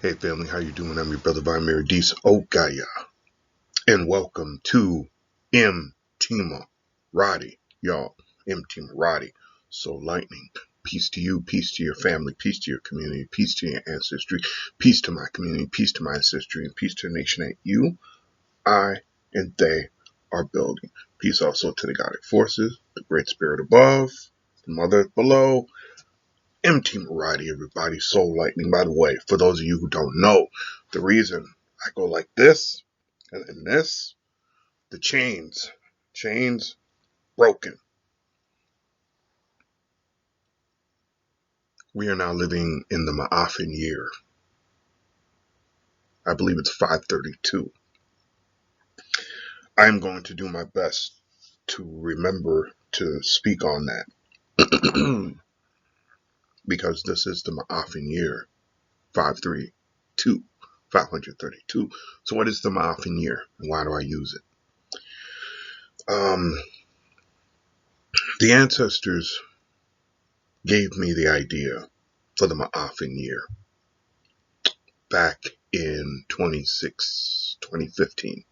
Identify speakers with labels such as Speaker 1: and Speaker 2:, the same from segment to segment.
Speaker 1: Hey family, how you doing? I'm your brother Mtima Radi, and welcome to Mtima Radi, y'all. Mtima Radi, Soul Lightning. Peace to you, peace to your family, peace to your community, peace to your ancestry, peace to my community, peace to my ancestry, and peace to the nation that you, I, and they are building. Peace also to the Goddic forces, the great spirit above, the mother below, Mtima Radi, everybody, Soul Lightning. By the way, for those of you who don't know, the reason I go like this and then this, the chains broken. We are now living in the Ma'afin year. I believe it's 532. I'm going to do my best to remember to speak on that because this is the Ma'afin year, 532. 532. So what is the Ma'afin year and why do I use it? The ancestors gave me the idea for the Ma'afin year back in 2015.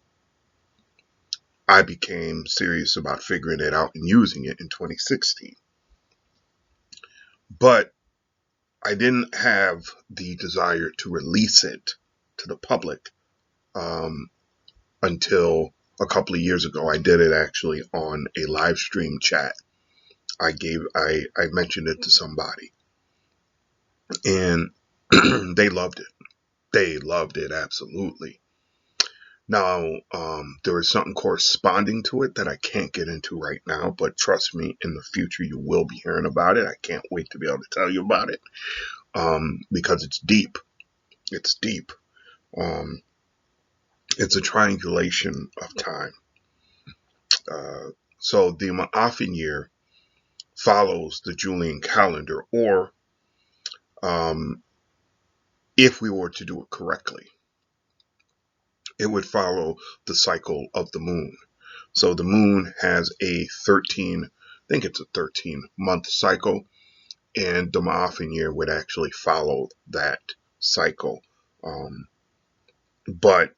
Speaker 1: I became serious about figuring it out and using it in 2016. But I didn't have the desire to release it to the public until a couple of years ago. I did it actually on a live stream chat. I mentioned it to somebody and they loved it. They loved it, absolutely. Now, there is something corresponding to it that I can't get into right now, but trust me, in the future you will be hearing about it. I can't wait to be able to tell you about it because it's deep. It's deep. Um, it's a triangulation of time. So the Ma'afin year follows the Julian calendar, or if we were to do it correctly, it would follow the cycle of the moon. So the moon has a 13-month cycle, and the Ma'afin year would actually follow that cycle. But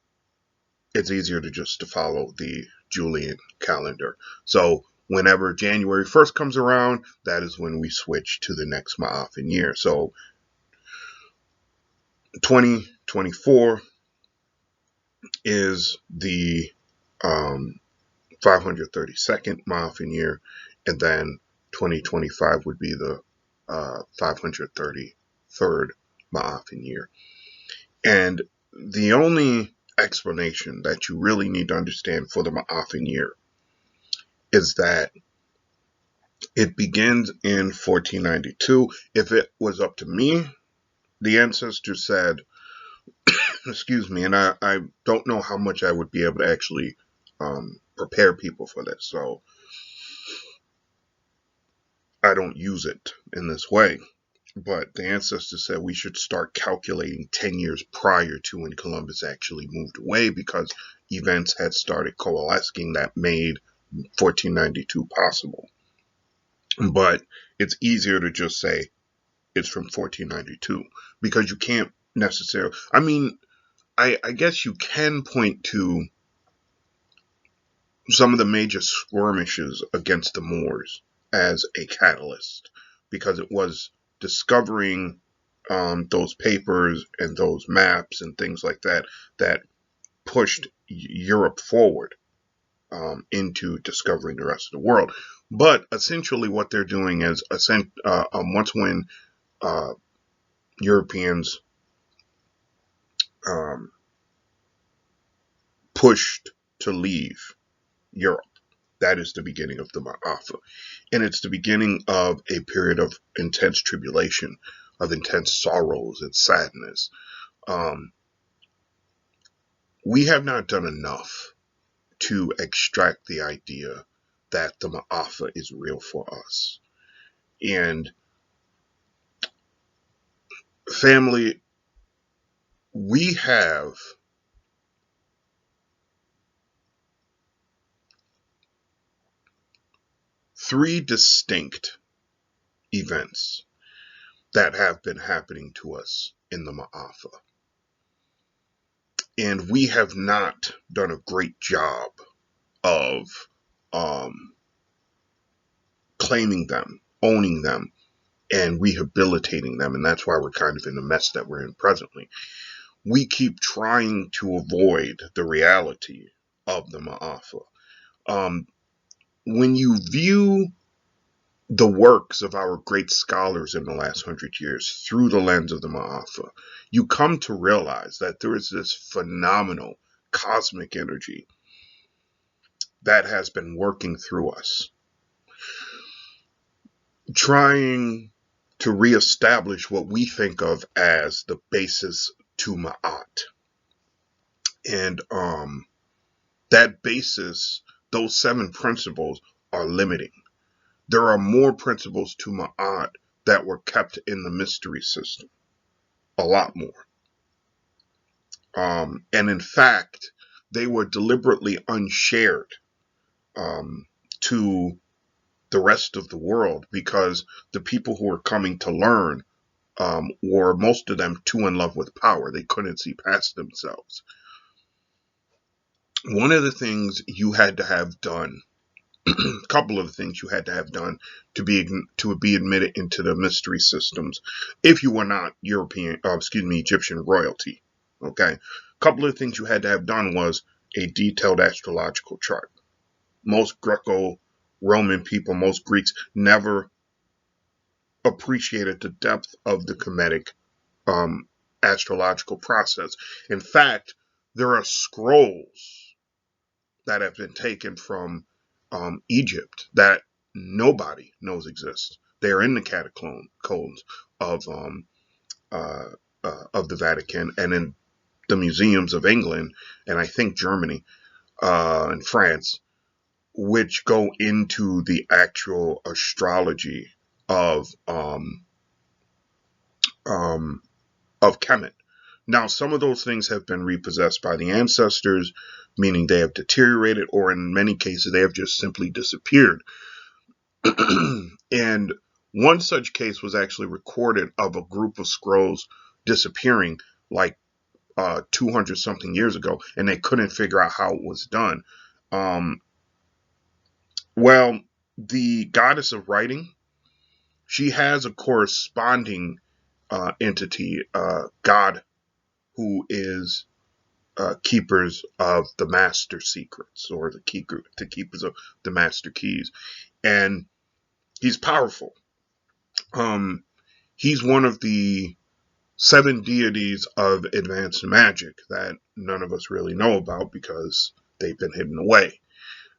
Speaker 1: it's easier to follow the Julian calendar. So whenever January 1st comes around, that is when we switch to the next Ma'afin year. So 2024 is the 532nd Ma'afin year, and then 2025 would be the 533rd Ma'afin year. And the only explanation that you really need to understand for the Ma'afin year is that it begins in 1492. If it was up to me, the ancestors said, excuse me, and I don't know how much I would be able to actually prepare people for this, so I don't use it in this way. But the ancestors said we should start calculating 10 years prior to when Columbus actually moved away, because events had started coalescing that made 1492 possible. But it's easier to just say it's from 1492 because you can't necessarily, I mean, I guess you can point to some of the major skirmishes against the Moors as a catalyst, because it was discovering those papers and those maps and things like that that pushed Europe forward into discovering the rest of the world. But essentially, what they're doing is once when Europeans um, pushed to leave Europe, that is the beginning of the Ma'afa. And it's the beginning of a period of intense tribulation, of intense sorrows and sadness. We have not done enough to extract the idea that the Ma'afa is real for us. And family, we have three distinct events that have been happening to us in the Ma'afa. And we have not done a great job of claiming them, owning them, and rehabilitating them. And that's why we're kind of in the mess that we're in presently. We keep trying to avoid the reality of the Ma'afa. When you view the works of our great scholars in the last 100 years through the lens of the Ma'afa, you come to realize that there is this phenomenal cosmic energy that has been working through us, trying to reestablish what we think of as the basis to Ma'at. And that basis, those 7 principles, are limiting. There are more principles to Ma'at that were kept in the mystery system. A lot more. And in fact, they were deliberately unshared to the rest of the world because the people who were coming to learn were, most of them, too in love with power. They couldn't see past themselves. One of the things you had to have done, a couple of the things you had to have done to be admitted into the mystery systems, if you were not Egyptian royalty. Okay, a couple of things you had to have done was a detailed astrological chart. Most Greco-Roman people, most Greeks, never appreciated the depth of the Kemetic astrological process. In fact, there are scrolls that have been taken from Egypt that nobody knows exist. They are in the catacombs of the Vatican and in the museums of England and I think Germany and France, which go into the actual astrology of Kemet. Now, some of those things have been repossessed by the ancestors, meaning they have deteriorated, or in many cases, they have just simply disappeared. And one such case was actually recorded of a group of scrolls disappearing like 200 something years ago, and they couldn't figure out how it was done. Well, the goddess of writing, she has a corresponding entity, God, who is keepers of the master secrets, or the keepers of the master keys, and he's powerful. He's one of the 7 deities of advanced magic that none of us really know about because they've been hidden away.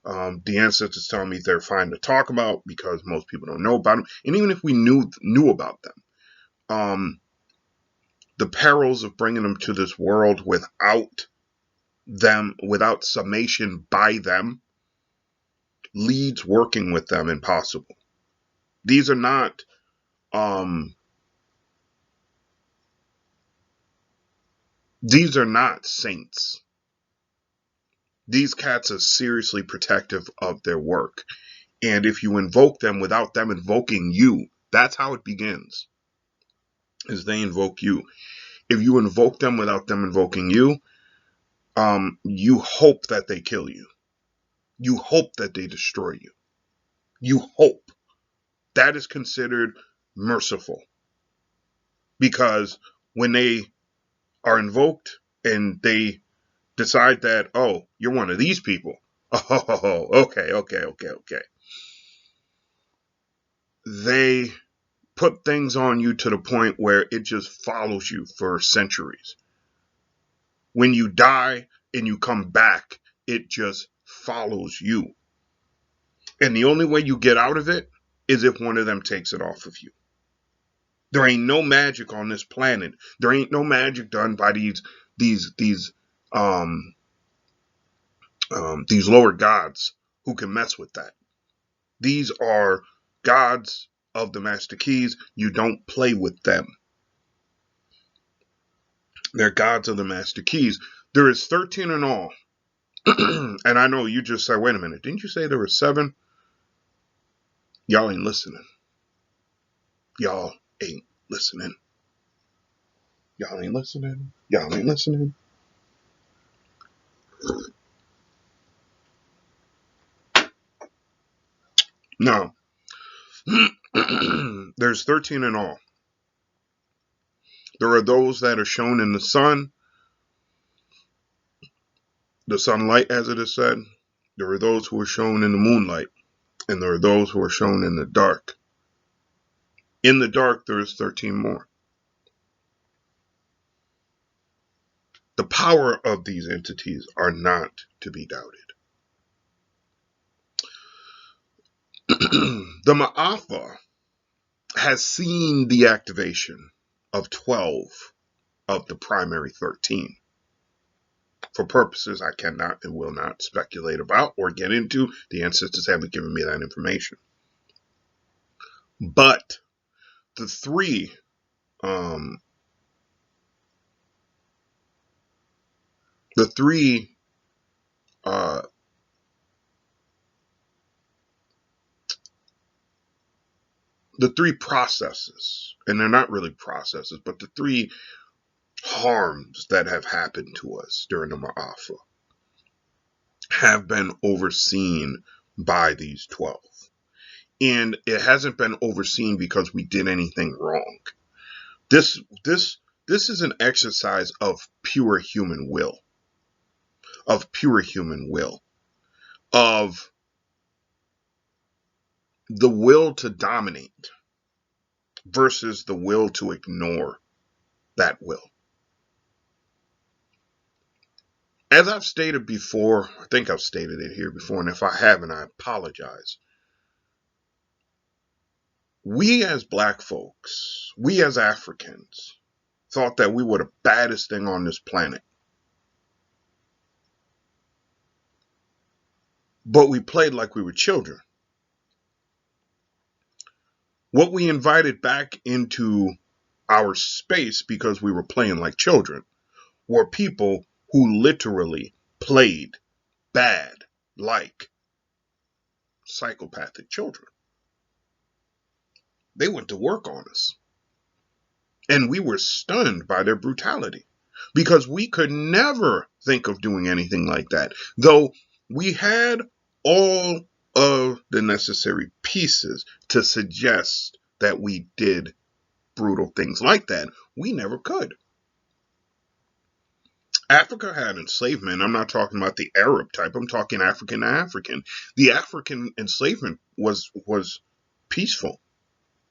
Speaker 1: The ancestors tell me they're fine to talk about because most people don't know about them, and even if we knew about them, the perils of bringing them to this world without summation by them, leads working with them impossible. These are not saints. These cats are seriously protective of their work. And if you invoke them without them invoking you, that's how it begins, is they invoke you. If you invoke them without them invoking you, you hope that they kill you. You hope that they destroy you. You hope. That is considered merciful. Because when they are invoked and they decide that, oh, you're one of these people. Oh, okay. They put things on you to the point where it just follows you for centuries. When you die and you come back, it just follows you. And the only way you get out of it is if one of them takes it off of you. There ain't no magic on this planet. There ain't no magic done by these lower gods who can mess with that. These are gods of the master keys. You don't play with them. They're gods of the master keys. There is 13 in all. And I know you just said, wait a minute, didn't you say there were 7? Y'all ain't listening. Y'all ain't listening. Y'all ain't listening. Y'all ain't listening. Now, there's 13 in all. There are those that are shown in the sunlight, as it is said. There are those who are shown in the moonlight, and there are those who are shown in the dark. In the dark, there's 13 more. The power of these entities are not to be doubted. The Ma'afa has seen the activation of 12 of the primary 13. For purposes I cannot and will not speculate about or get into, the ancestors haven't given me that information. But the three processes, and they're not really processes, but the three harms that have happened to us during the Ma'afa have been overseen by these 12. And it hasn't been overseen because we did anything wrong. This is an exercise of pure human will. Of the will to dominate versus the will to ignore that will. As I've stated before, I think I've stated it here before, and if I haven't, I apologize. We as black folks, we as Africans, thought that we were the baddest thing on this planet. But we played like we were children. What we invited back into our space because we were playing like children were people who literally played bad like psychopathic children. They went to work on us. And we were stunned by their brutality because we could never think of doing anything like that. Though we had all of the necessary pieces to suggest that we did brutal things like that, we never could. Africa had enslavement. I'm not talking about the Arab type. I'm talking African to African. The African enslavement was peaceful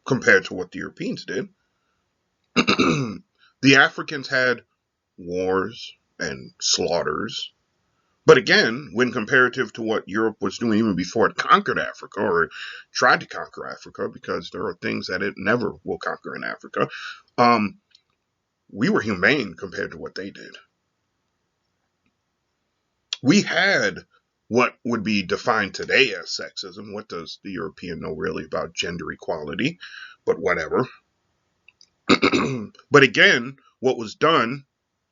Speaker 1: compared to what the Europeans did. The Africans had wars and slaughters. But again, when comparative to what Europe was doing even before it conquered Africa or tried to conquer Africa, because there are things that it never will conquer in Africa, we were humane compared to what they did. We had what would be defined today as sexism. What does the European know really about gender equality? But whatever. But again, what was done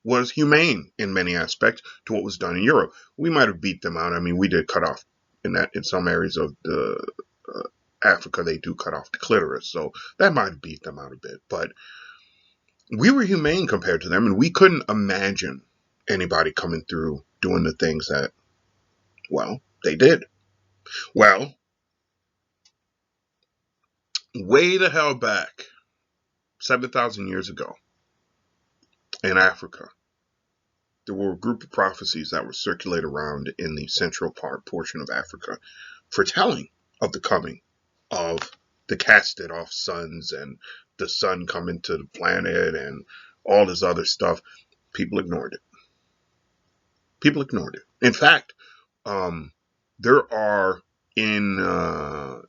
Speaker 1: was humane in many aspects to what was done in Europe. We might have beat them out. I mean, we did cut off in some areas of the Africa, they do cut off the clitoris. So that might have beat them out a bit. But we were humane compared to them, and we couldn't imagine anybody coming through doing the things that, well, they did. Well, way the hell back, 7,000 years ago, in Africa, there were a group of prophecies that were circulated around in the central portion of Africa, foretelling of the coming of the casted off suns and the sun coming to the planet and all this other stuff. People ignored it. In fact, there are in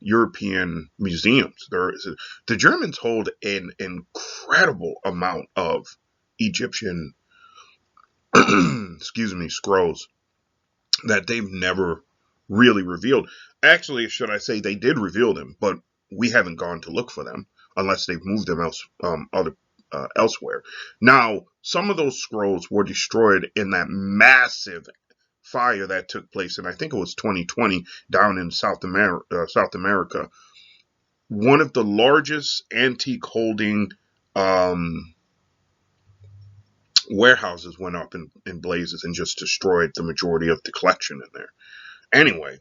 Speaker 1: European museums, the Germans hold an incredible amount of Egyptian scrolls that they've never really revealed. Actually, should I say, they did reveal them, but we haven't gone to look for them unless they've moved them elsewhere. Now, some of those scrolls were destroyed in that massive fire that took place, and I think it was 2020 down in South America. One of the largest antique holding warehouses went up in blazes and just destroyed the majority of the collection in there. Anyway,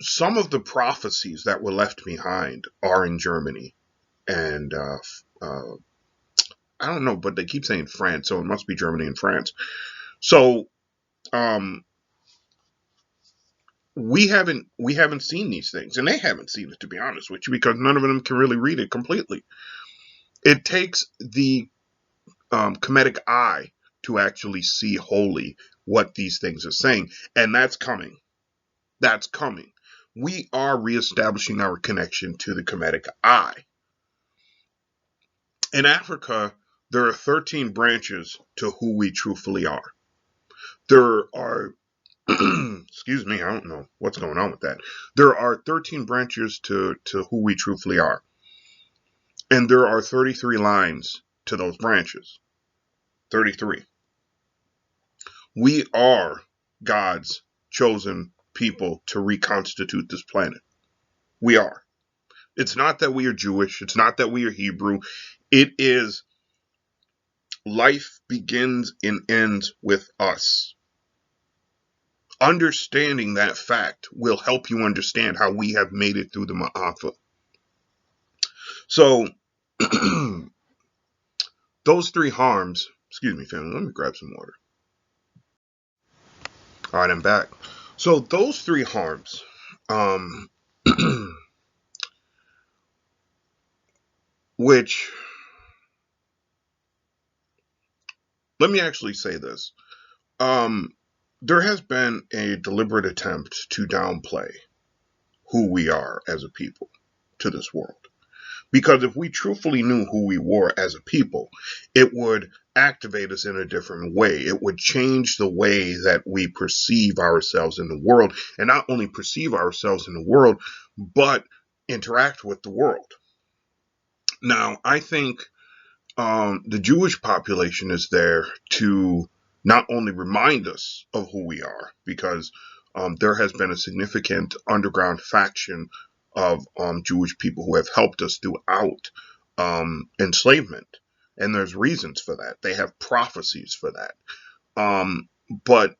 Speaker 1: some of the prophecies that were left behind are in Germany, and I don't know, but they keep saying France, so it must be Germany and France. So um, we haven't seen these things, and they haven't seen it, to be honest with you, because none of them can really read it completely. It takes the Kemetic eye to actually see wholly what these things are saying, and that's coming. That's coming. We are reestablishing our connection to the Kemetic eye. In Africa, there are 13 branches to who we truthfully are. There are, excuse me, I don't know what's going on with that. There are 13 branches to who we truthfully are. And there are 33 lines to those branches. 33. We are God's chosen people to reconstitute this planet. We are. It's not that we are Jewish. It's not that we are Hebrew. It is life begins and ends with us. Understanding that fact will help you understand how we have made it through the Ma'afa. So, those three harms, excuse me, family, let me grab some water. All right, I'm back. So, those three harms, which, let me actually say this. There has been a deliberate attempt to downplay who we are as a people to this world. Because if we truthfully knew who we were as a people, it would activate us in a different way. It would change the way that we perceive ourselves in the world, and not only perceive ourselves in the world, but interact with the world. Now, I think the Jewish population is there to not only remind us of who we are, because there has been a significant underground faction of Jewish people who have helped us throughout enslavement. And there's reasons for that. They have prophecies for that. But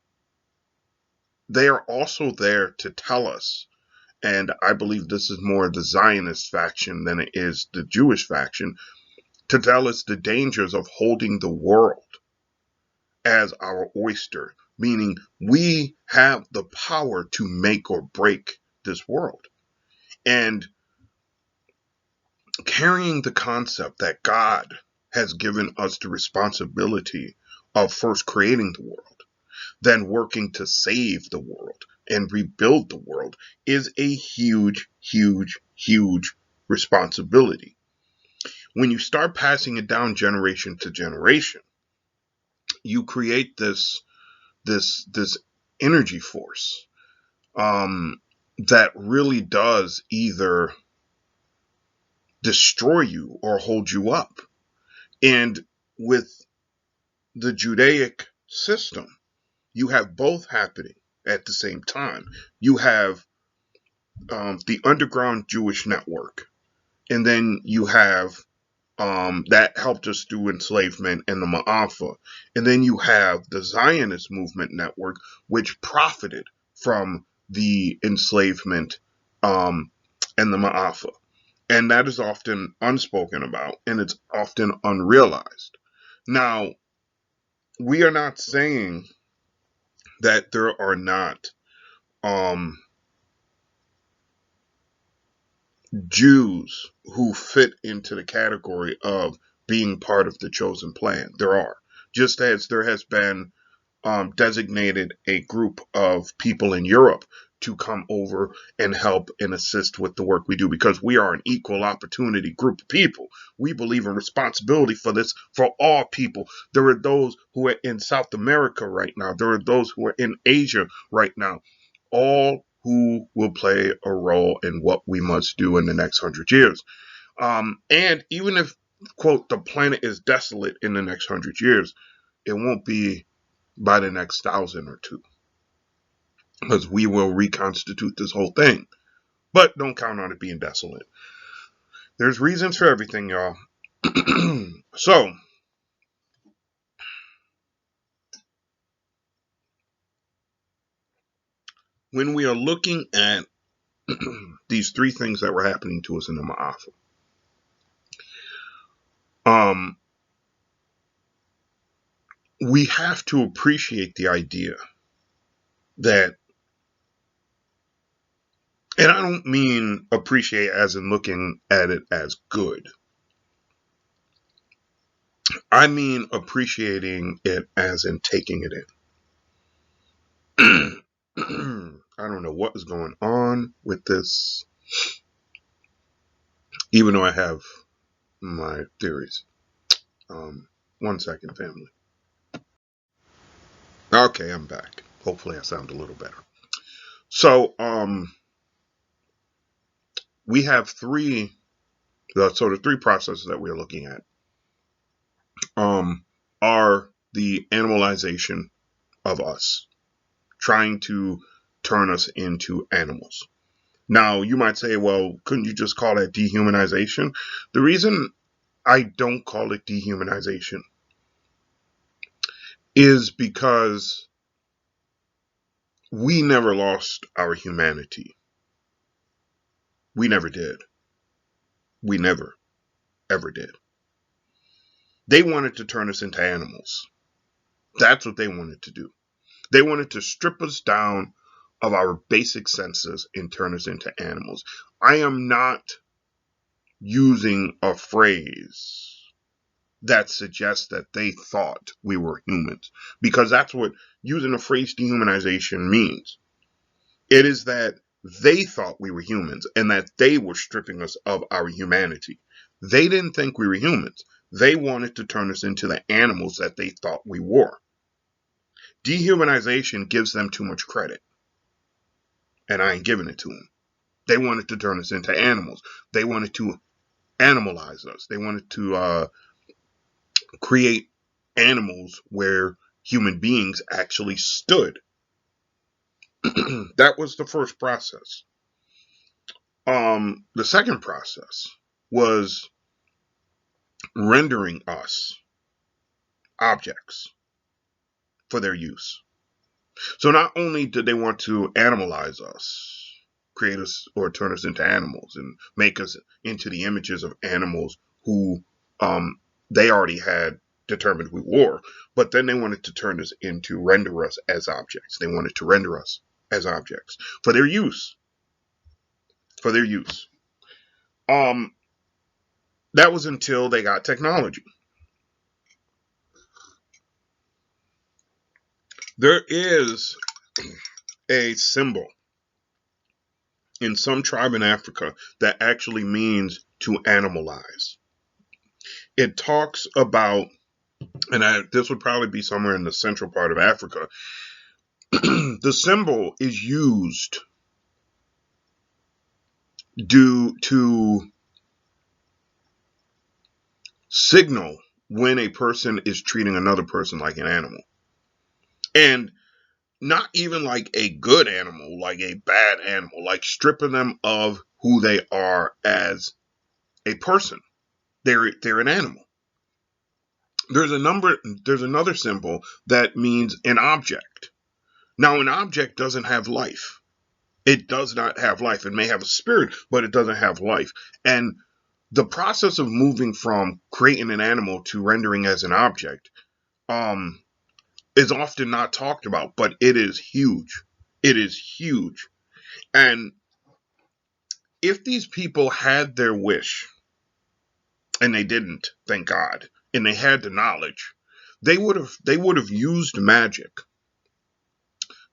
Speaker 1: they are also there to tell us, and I believe this is more the Zionist faction than it is the Jewish faction, to tell us the dangers of holding the world as our oyster, meaning we have the power to make or break this world. And carrying the concept that God has given us the responsibility of first creating the world, then working to save the world and rebuild the world is a huge, huge, huge responsibility. When you start passing it down generation to generation, you create this energy force that really does either destroy you or hold you up. And with the Judaic system, you have both happening at the same time. You have the underground Jewish network, and then you have that helped us through enslavement and the Ma'afa. And then you have the Zionist movement network, which profited from the enslavement and the Ma'afa. And that is often unspoken about, and it's often unrealized. Now, we are not saying that there are not um, Jews who fit into the category of being part of the chosen plan. There are. Just as there has been designated a group of people in Europe to come over and help and assist with the work we do, because we are an equal opportunity group of people. We believe in responsibility for this for all people. There are those who are in South America right now. There are those who are in Asia right now. All who will play a role in what we must do in the next 100 years. And even if, quote, the planet is desolate in the next 100 years, it won't be by the next 1,000 or two, because we will reconstitute this whole thing. But don't count on it being desolate. There's reasons for everything, y'all. So, when we are looking at these three things that were happening to us in the Ma'afa. We have to appreciate the idea that, and I don't mean appreciate as in looking at it as good. I mean appreciating it as in taking it in. I don't know what is going on with this, even though I have my theories. 1 second, family. Okay, I'm back. Hopefully I sound a little better. So, we have three processes that we're looking at. Are the animalization of us, trying to turn us into animals. Now, you might say, well, couldn't you just call that dehumanization? The reason I don't call it dehumanization is because we never lost our humanity. We never did. We never, ever did. They wanted to turn us into animals. That's what they wanted to do. They wanted to strip us down of our basic senses and turn us into animals. I am not using a phrase that suggests that they thought we were humans, because that's what using the phrase dehumanization means. It is that they thought we were humans and that they were stripping us of our humanity. They didn't think we were humans. They wanted to turn us into the animals that they thought we were. Dehumanization gives them too much credit, and I ain't giving it to them. They wanted to turn us into animals. They wanted to animalize us. They wanted to create animals where human beings actually stood. That was the first process. The second process was rendering us objects for their use. So not only did they want to animalize us, create us or turn us into animals and make us into the images of animals who they already had determined we were, but then they wanted to turn us into render us as objects. They wanted to render us as objects for their use. For their use. That was until they got technology. There is a symbol in some tribe in Africa that actually means to animalize. It talks about, and this would probably be somewhere in the central part of Africa. The symbol is used due to signal when a person is treating another person like an animal. And not even like a good animal, like a bad animal, like stripping them of who they are as a person. They're an animal. There's another symbol that means an object. Now, an object doesn't have life. It does not have life. It may have a spirit, but it doesn't have life. And the process of moving from creating an animal to rendering as an object is often not talked about, but it is huge. It is huge. And if these people had their wish, and they didn't, thank God, and they had the knowledge, they would have used magic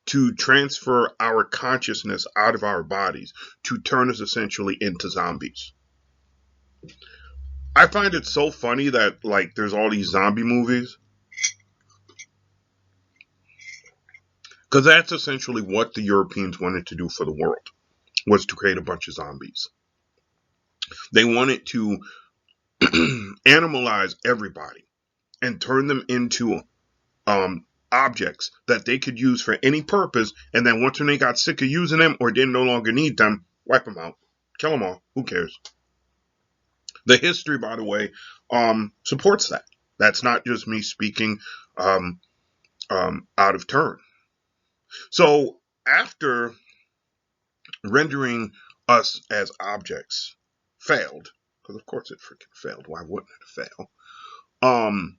Speaker 1: to transfer our consciousness out of our bodies to turn us essentially into zombies. I find it so funny that like there's all these zombie movies, because that's essentially what the Europeans wanted to do for the world, was to create a bunch of zombies. They wanted to animalize everybody and turn them into objects that they could use for any purpose, and then once when they got sick of using them or didn't no longer need them, wipe them out, kill them all. Who cares? The history, by the way, supports that. That's not just me speaking out of turn. So after rendering us as objects failed. Because of course it freaking failed. Why wouldn't it fail?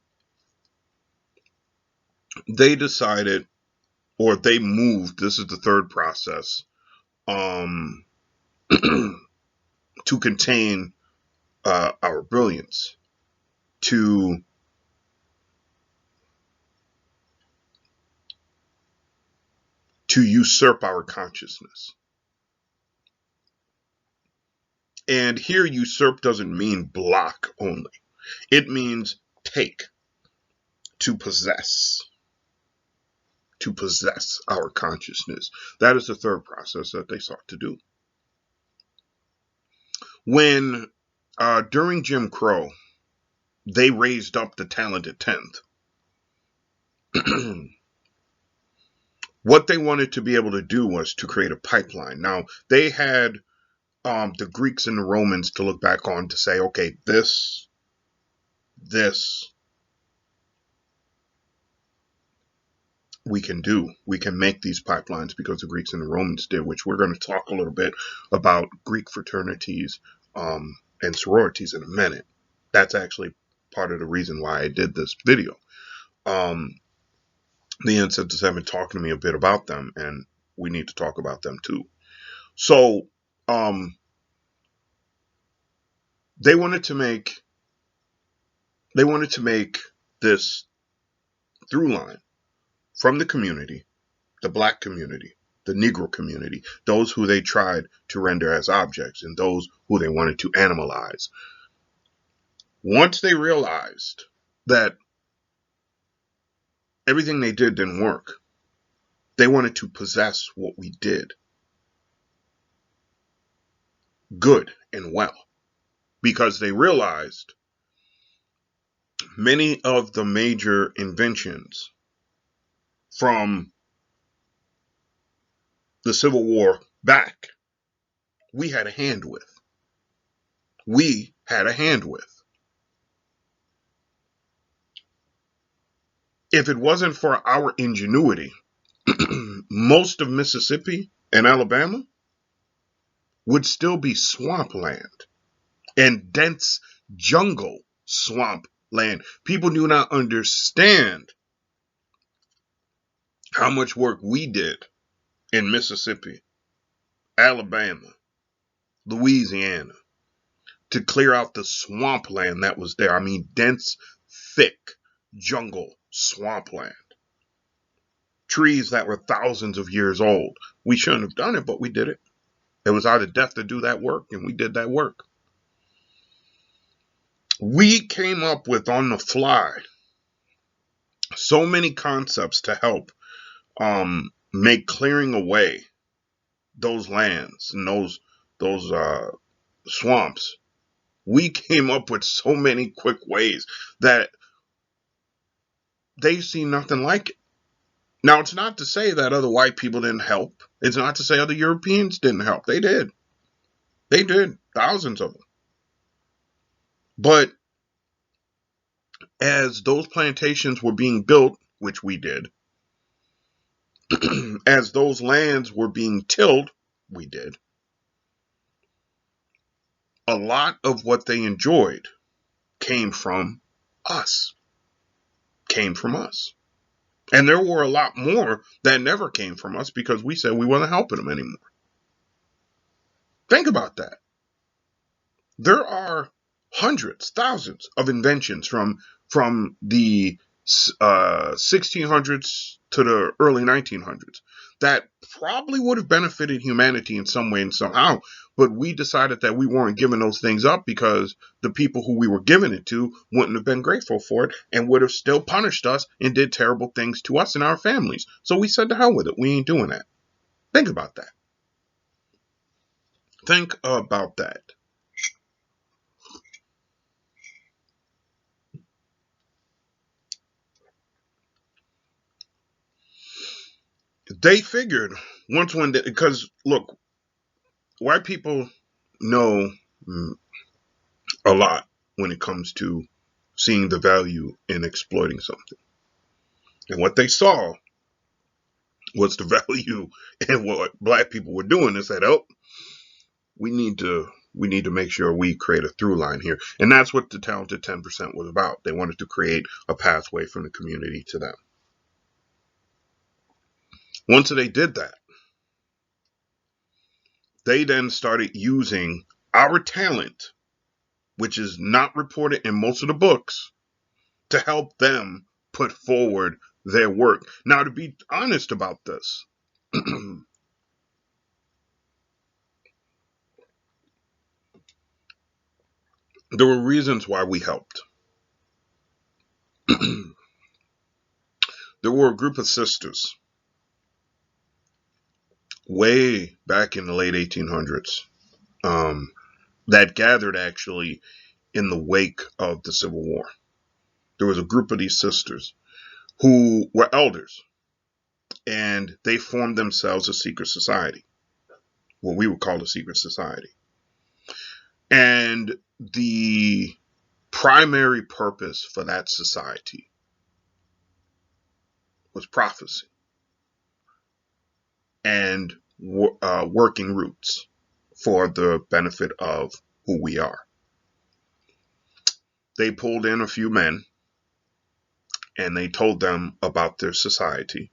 Speaker 1: They decided, or they moved, this is the third process, to contain our brilliance, to usurp our consciousness. And here usurp doesn't mean block only. It means take, to possess our consciousness. That is the third process that they sought to do. When during Jim Crow, they raised up the talented 10th. What they wanted to be able to do was to create a pipeline. Now, they had the Greeks and the Romans to look back on to say, okay, this, we can do. We can make these pipelines because the Greeks and the Romans did, which we're going to talk a little bit about Greek fraternities and sororities in a minute. That's actually part of the reason why I did this video. The ancestors have been talking to me a bit about them, and we need to talk about them too. So, they wanted to make this through line from the community, the black community, the Negro community, those who they tried to render as objects, and those who they wanted to animalize. Once they realized that everything they did didn't work, they wanted to possess what we did, good and well, because they realized many of the major inventions from the Civil War back, we had a hand with. We had a hand with. If it wasn't for our ingenuity, most of Mississippi and Alabama would still be swampland and dense jungle swampland. People do not understand how much work we did in Mississippi, Alabama, Louisiana, to clear out the swampland that was there. I mean, dense, thick jungle swampland. Trees that were thousands of years old. We shouldn't have done it, but we did it. It was our death to do that work, and we did that work. We came up with, on the fly, so many concepts to help make clearing away those lands and those swamps. We came up with so many quick ways that they see nothing like it. Now, it's not to say that other white people didn't help. It's not to say other Europeans didn't help. They did. They did. Thousands of them. But as those plantations were being built, which we did, as those lands were being tilled, we did, a lot of what they enjoyed came from us. Came from us. And there were a lot more that never came from us because we said we wasn't helping them anymore. Think about that. There are hundreds, thousands of inventions from the 1600s to the early 1900s that probably would have benefited humanity in some way and somehow, but we decided that we weren't giving those things up because the people who we were giving it to wouldn't have been grateful for it and would have still punished us and did terrible things to us and our families. So we said, to hell with it. We ain't doing that. Think about that. Think about that. They figured once one day, because look, white people know a lot when it comes to seeing the value in exploiting something. And what they saw was the value in what black people were doing. They said, oh, we need to make sure we create a through line here. And that's what the Talented 10% was about. They wanted to create a pathway from the community to them. Once they did that, they then started using our talent, which is not reported in most of the books, to help them put forward their work. Now, to be honest about this, there were reasons why we helped. There were a group of sisters way back in the late 1800s that gathered actually in the wake of the Civil War. There was a group of these sisters who were elders, and they formed themselves a secret society, what we would call a secret society. And the primary purpose for that society was prophecy and working roots for the benefit of who we are. They pulled in a few men and they told them about their society,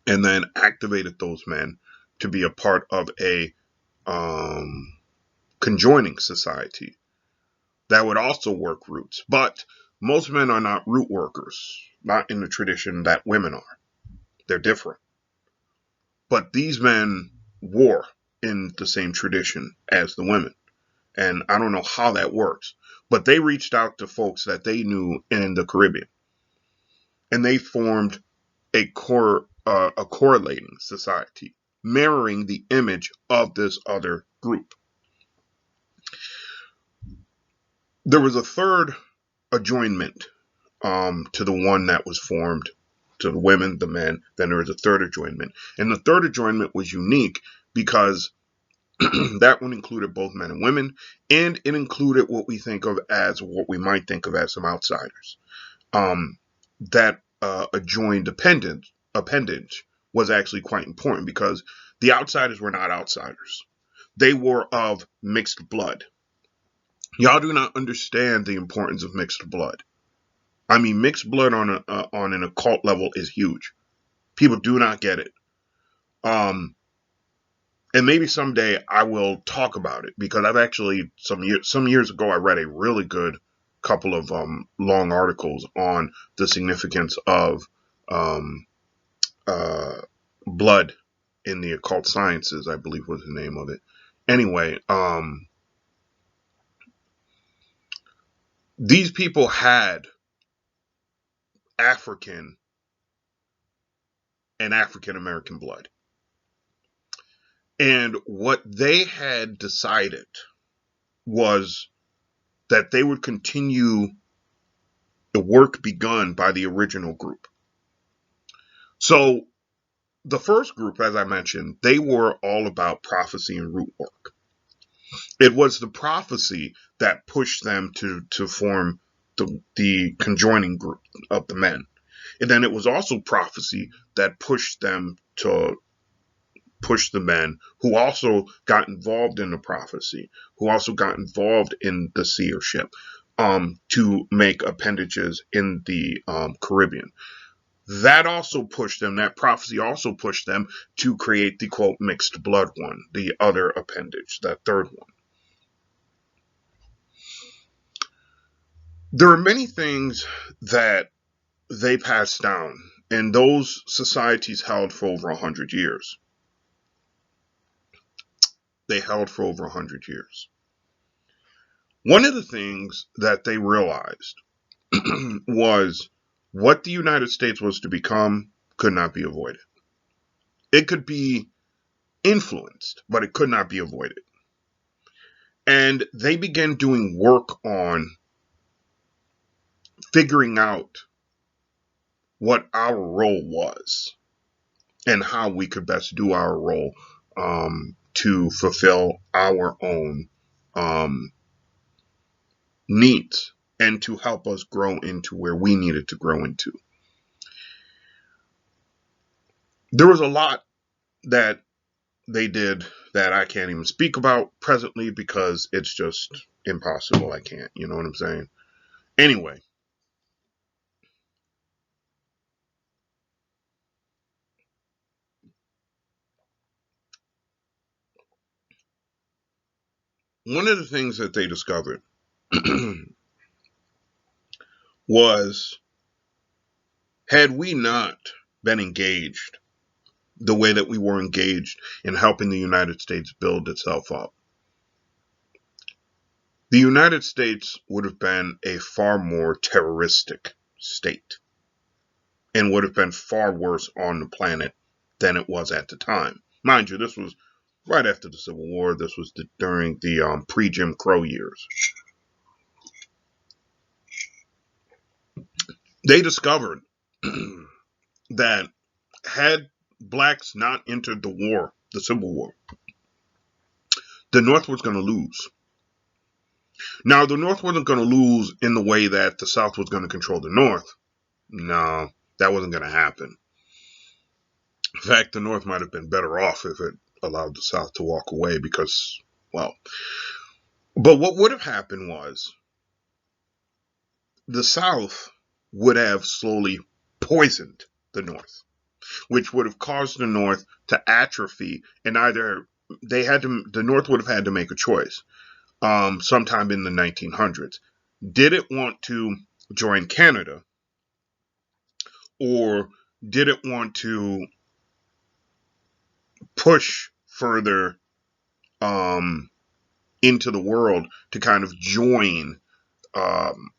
Speaker 1: and then activated those men to be a part of a conjoining society that would also work roots. But most men are not root workers, not in the tradition that women are. They're different. But these men wore in the same tradition as the women. And I don't know how that works, but they reached out to folks that they knew in the Caribbean, and they formed a correlating society, mirroring the image of this other group. There was a third adjoinement to the one that was formed, to the women, the men. Then there was a third adjoinement, and the third adjoinement was unique because that one included both men and women, and it included what we might think of as some outsiders. That adjoined appendage was actually quite important because the outsiders were not outsiders. They were of mixed blood. Y'all do not understand the importance of mixed blood. I mean, mixed blood on an occult level is huge. People do not get it. And maybe someday I will talk about it because I've actually some years ago I read a really good couple of long articles on the significance of um, blood in the occult sciences, I believe was the name of it. Anyway, these people had African and African American blood. And what they had decided was that they would continue the work begun by the original group. So the first group, as I mentioned, they were all about prophecy and root work. It was the prophecy that pushed them to form the conjoining group of the men. And then it was also prophecy that pushed them to push the men who also got involved in the prophecy, who also got involved in the seership, to make appendages in the Caribbean. That also pushed them, that prophecy also pushed them to create the quote mixed blood one, the other appendage, that third one. There are many things that they passed down, and those societies held for over 100 years. They held for over 100 years. One of the things that they realized was what the United States was to become could not be avoided. It could be influenced, but it could not be avoided. And they began doing work on figuring out what our role was and how we could best do our role to fulfill our own needs and to help us grow into where we needed to grow into. There was a lot that they did that I can't even speak about presently because it's just impossible. I can't, you know what I'm saying? Anyway, one of the things that they discovered was, had we not been engaged the way that we were engaged in helping the United States build itself up, the United States would have been a far more terroristic state and would have been far worse on the planet than it was at the time. Mind you, this was right after the Civil War. This was during the pre-Jim Crow years. They discovered that had blacks not entered the war, the Civil War, the North was going to lose. Now, the North wasn't going to lose in the way that the South was going to control the North. No, that wasn't going to happen. In fact, the North might have been better off if it allowed the South to walk away because, well, but what would have happened was the South would have slowly poisoned the North, which would have caused the North to atrophy, and either the North would have had to make a choice sometime in the 1900s. Did it want to join Canada, or did it want to push further into the world to kind of join um,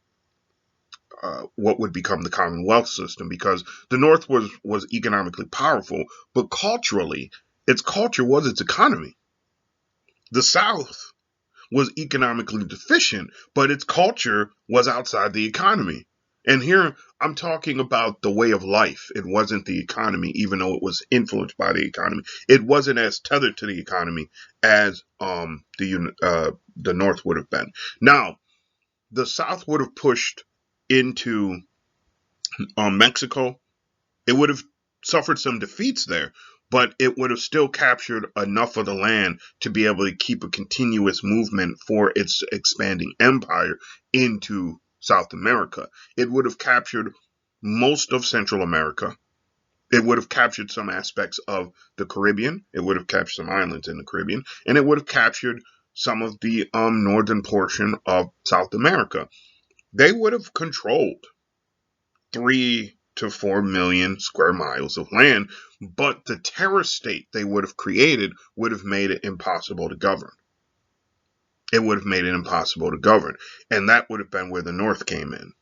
Speaker 1: what would become the Commonwealth system? Because the North was economically powerful, but culturally, its culture was its economy. The South was economically deficient, but its culture was outside the economy. And here I'm talking about the way of life. It wasn't the economy, even though it was influenced by the economy. It wasn't as tethered to the economy as the North would have been. Now, the South would have pushed into Mexico. It would have suffered some defeats there, but it would have still captured enough of the land to be able to keep a continuous movement for its expanding empire into South America. It would have captured most of Central America. It would have captured some aspects of the Caribbean. It would have captured some islands in the Caribbean, and it would have captured some of the northern portion of South America. They would have controlled 3 to 4 million square miles of land, but the terror state they would have created would have made it impossible to govern. It would have made it impossible to govern, and that would have been where the North came in.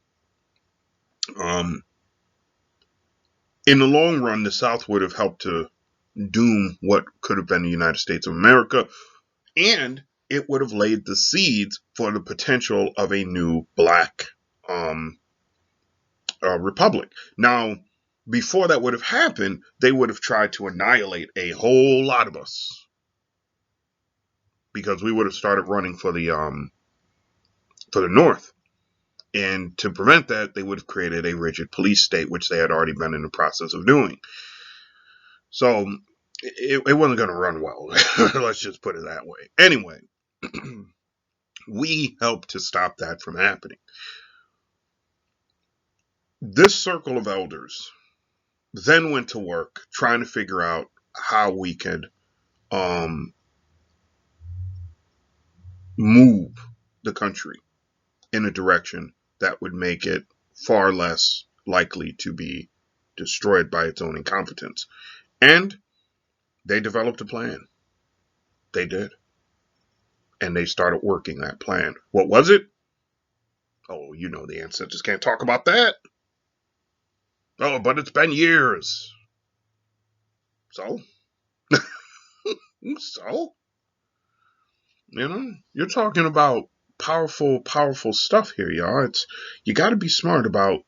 Speaker 1: In the long run, the South would have helped to doom what could have been the United States of America, and it would have laid the seeds for the potential of a new black republic. Now, before that would have happened, they would have tried to annihilate a whole lot of us because we would have started running for the North. And to prevent that, they would have created a rigid police state, which they had already been in the process of doing. So it wasn't going to run well. Let's just put it that way. Anyway, we helped to stop that from happening. This circle of elders then went to work trying to figure out how we could move the country in a direction that would make it far less likely to be destroyed by its own incompetence. And they developed a plan. They did. And they started working that plan. What was it? Oh, you know the ancestors can't talk about that. Oh, but it's been years. So? So? You're talking about powerful, powerful stuff here, y'all. You got to be smart about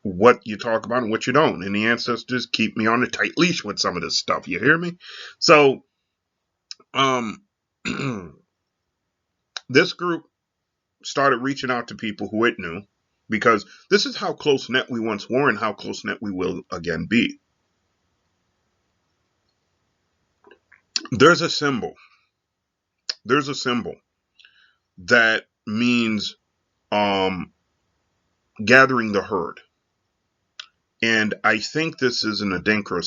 Speaker 1: what you talk about and what you don't. And the ancestors keep me on a tight leash with some of this stuff. You hear me? So, this group started reaching out to people who it knew, because this is how close knit we once were and how close knit we will again be. There's a symbol. There's a symbol that means gathering the herd. And I think this is an Adinkra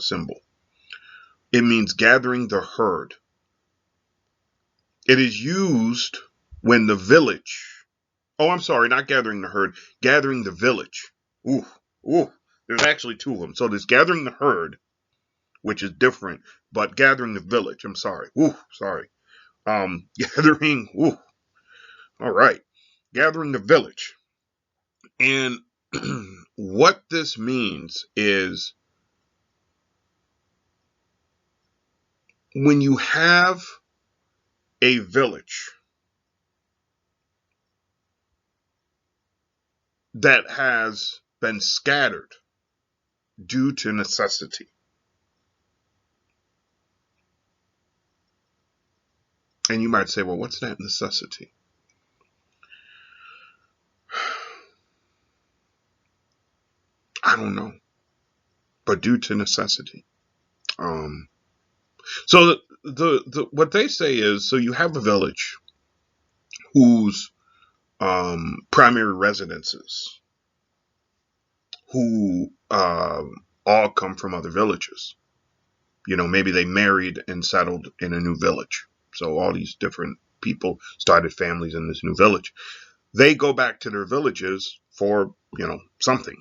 Speaker 1: symbol. It means gathering the herd. It is used when the village, oh, I'm sorry, not gathering the herd, gathering the village. Ooh, ooh, there's actually two of them. So there's gathering the herd, which is different, but gathering the village, I'm sorry. Ooh, sorry. Gathering, ooh, all right. Gathering the village. And what this means is when you have a village that has been scattered due to necessity. And you might say, well, what's that necessity? I don't know, but due to necessity. So the what they say is, so you have a village whose primary residences, who all come from other villages. You know, maybe they married and settled in a new village. So all these different people started families in this new village. They go back to their villages for, you know, something.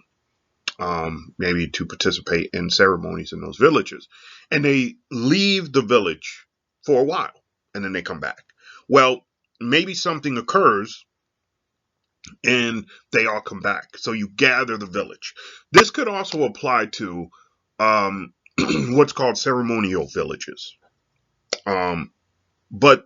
Speaker 1: Maybe to participate in ceremonies in those villages. And they leave the village for a while and then they come back. Well, maybe something occurs and they all come back. So you gather the village. This could also apply to what's called ceremonial villages. But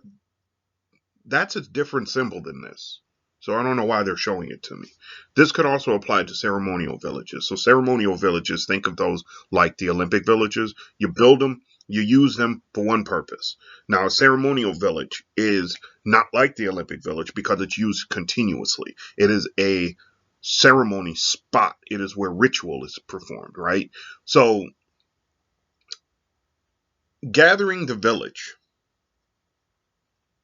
Speaker 1: that's a different symbol than this. So I don't know why they're showing it to me. This could also apply to ceremonial villages. So ceremonial villages, think of those like the Olympic villages. You build them, you use them for one purpose. Now, a ceremonial village is not like the Olympic village because it's used continuously. It is a ceremony spot. It is where ritual is performed, right? So gathering the village,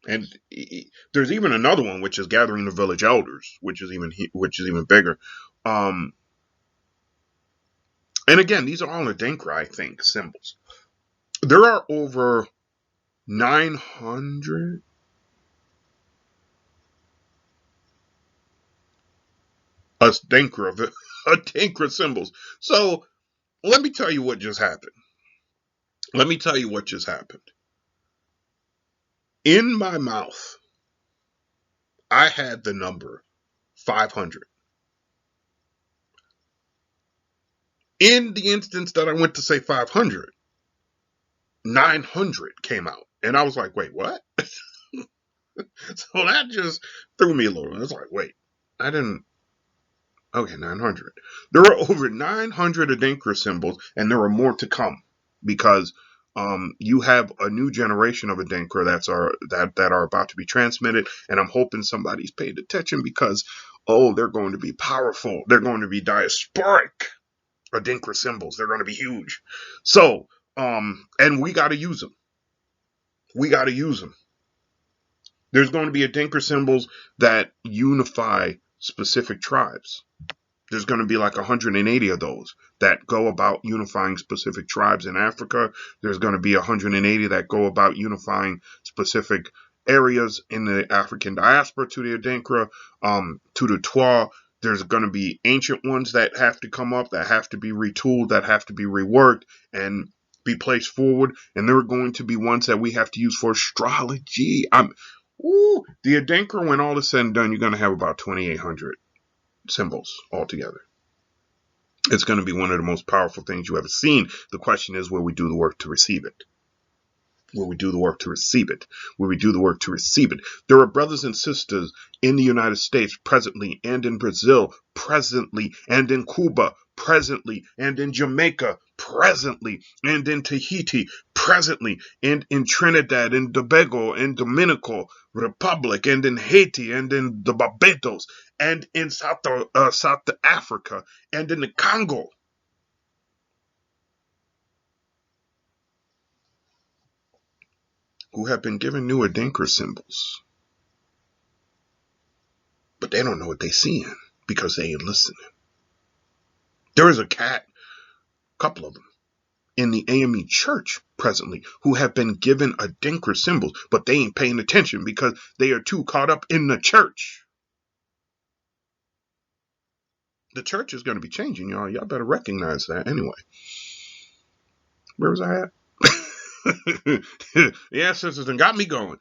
Speaker 1: and there's even another one which is gathering the village elders, which is even bigger. Um, and again, these are all Adinkra, I think, symbols. There are over 900 Adinkra symbols. So let me tell you what just happened. Let me tell you what just happened. In my mouth, I had the number 500. In the instance that I went to say 500, 900 came out. And I was like, wait, what? So that just threw me a little. I was like, wait, I didn't. Okay, 900. There are over 900 Adinkra symbols, and there are more to come because you have a new generation of Adinkra that are about to be transmitted, and I'm hoping somebody's paid attention because they're going to be powerful. They're going to be diasporic Adinkra symbols. They're going to be huge. So, and we got to use them. We got to use them. There's going to be Adinkra symbols that unify specific tribes. There's going to be like 180 of those that go about unifying specific tribes in Africa. There's going to be 180 that go about unifying specific areas in the African diaspora to the Adinkra, to the Twa. There's going to be ancient ones that have to come up, that have to be retooled, that have to be reworked and be placed forward. And there are going to be ones that we have to use for astrology. The Adinkra, when all is said and done, you're going to have about 2,800 symbols altogether. It's going to be one of the most powerful things you ever seen. The question is, will we do the work to receive it? Will we do the work to receive it? Will we do the work to receive it? There are brothers and sisters in the United States presently, and in Brazil presently, and in Cuba presently, and in Jamaica presently, and in Tahiti presently, and in Trinidad and Tobago and Dominican Republic, and in Haiti, and in the Barbados, and in South Africa, and in the Congo. who have been given new Adinkra symbols, but they don't know what they're seeing because they ain't listening. There is a couple of them, in the AME church presently who have been given Adinkra symbols, but they ain't paying attention because they are too caught up in the church. The church is going to be changing, y'all. Y'all better recognize that anyway. Where was I at? The ancestors done got me going.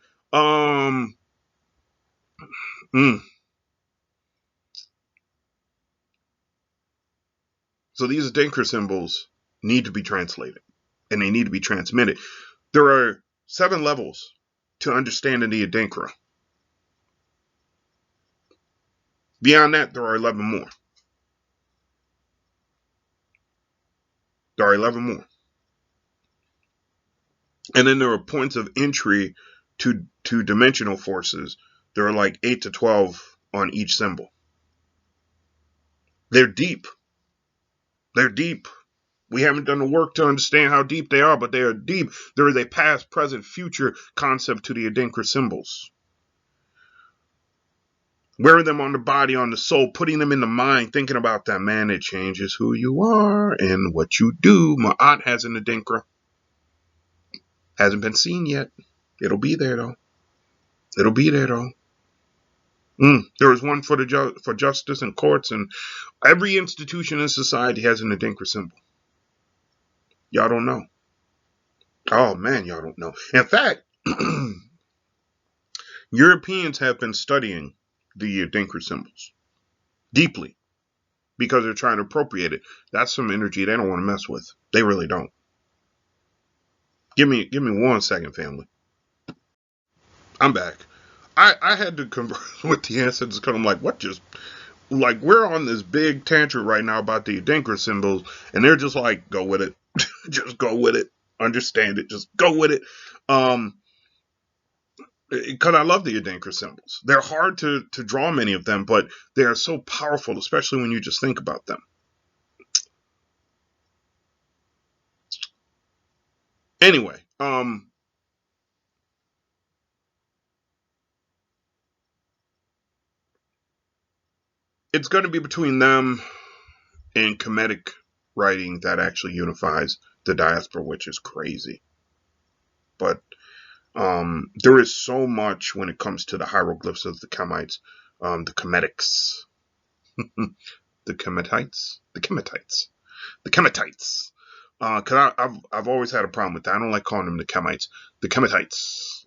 Speaker 1: So these Adinkra symbols need to be translated, and they need to be transmitted. There are 7 levels to understanding the Adinkra. Beyond that, there are 11 more. There are 11 more. And then there are points of entry to dimensional forces. There are like 8 to 12 on each symbol. They're deep. They're deep. We haven't done the work to understand how deep they are, but they are deep. There is a past, present, future concept to the Adinkra symbols. Wearing them on the body, on the soul, putting them in the mind, thinking about that, man, it changes who you are and what you do. My aunt has an Adinkra. Hasn't been seen yet. It'll be there, though. It'll be there, though. There is one for justice and courts, and every institution in society has an Adinkra symbol. Y'all don't know. Oh, man, y'all don't know. In fact, Europeans have been studying the Adinkra symbols deeply because they're trying to appropriate it. That's some energy they don't want to mess with. They really don't. Give me 1 second, family. I'm back. I had to converse with the ancestors because I'm like, what just... Like, we're on this big tantrum right now about the Adinkra symbols, and they're just like, go with it. Just go with it. Understand it. Just go with it. Because I love the Adinkra symbols. They're hard to draw many of them, but they are so powerful, especially when you just think about them. Anyway, it's going to be between them and Kemetic writing that actually unifies the diaspora, which is crazy. But there is so much when it comes to the hieroglyphs of the Kemites, the Kemetics, the Kemetites. Because I've always had a problem with that. I don't like calling them the Kemites. The Kemetites.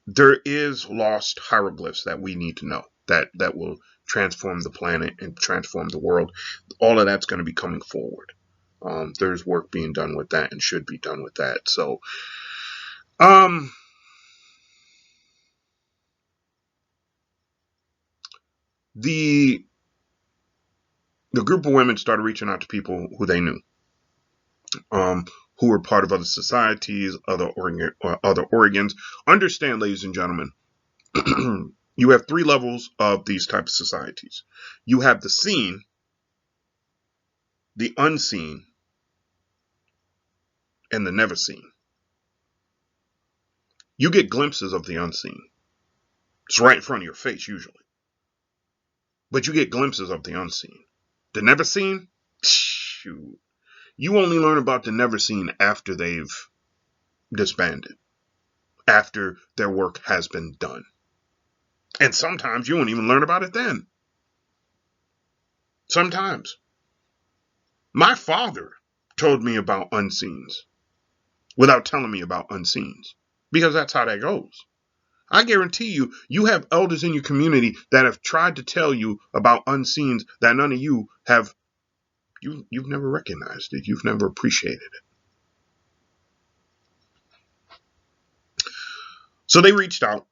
Speaker 1: There is lost hieroglyphs that we need to know that will transform the planet and transform the world. All of that's going to be coming forward. There's work being done with that and should be done with that. So, the group of women started reaching out to people who they knew, who were part of other societies, other organs. Understand, ladies and gentlemen, you have 3 levels of these types of societies. You have the seen, the unseen, and the never seen. You get glimpses of the unseen. It's right in front of your face usually. But you get glimpses of the unseen. The never seen? Shoot. You only learn about the never seen after they've disbanded. After their work has been done. And sometimes you won't even learn about it then. Sometimes. My father told me about unseens without telling me about unseens. Because that's how that goes. I guarantee you, you have elders in your community that have tried to tell you about unseens that none of you have, you've never recognized it. You've never appreciated it. So they reached out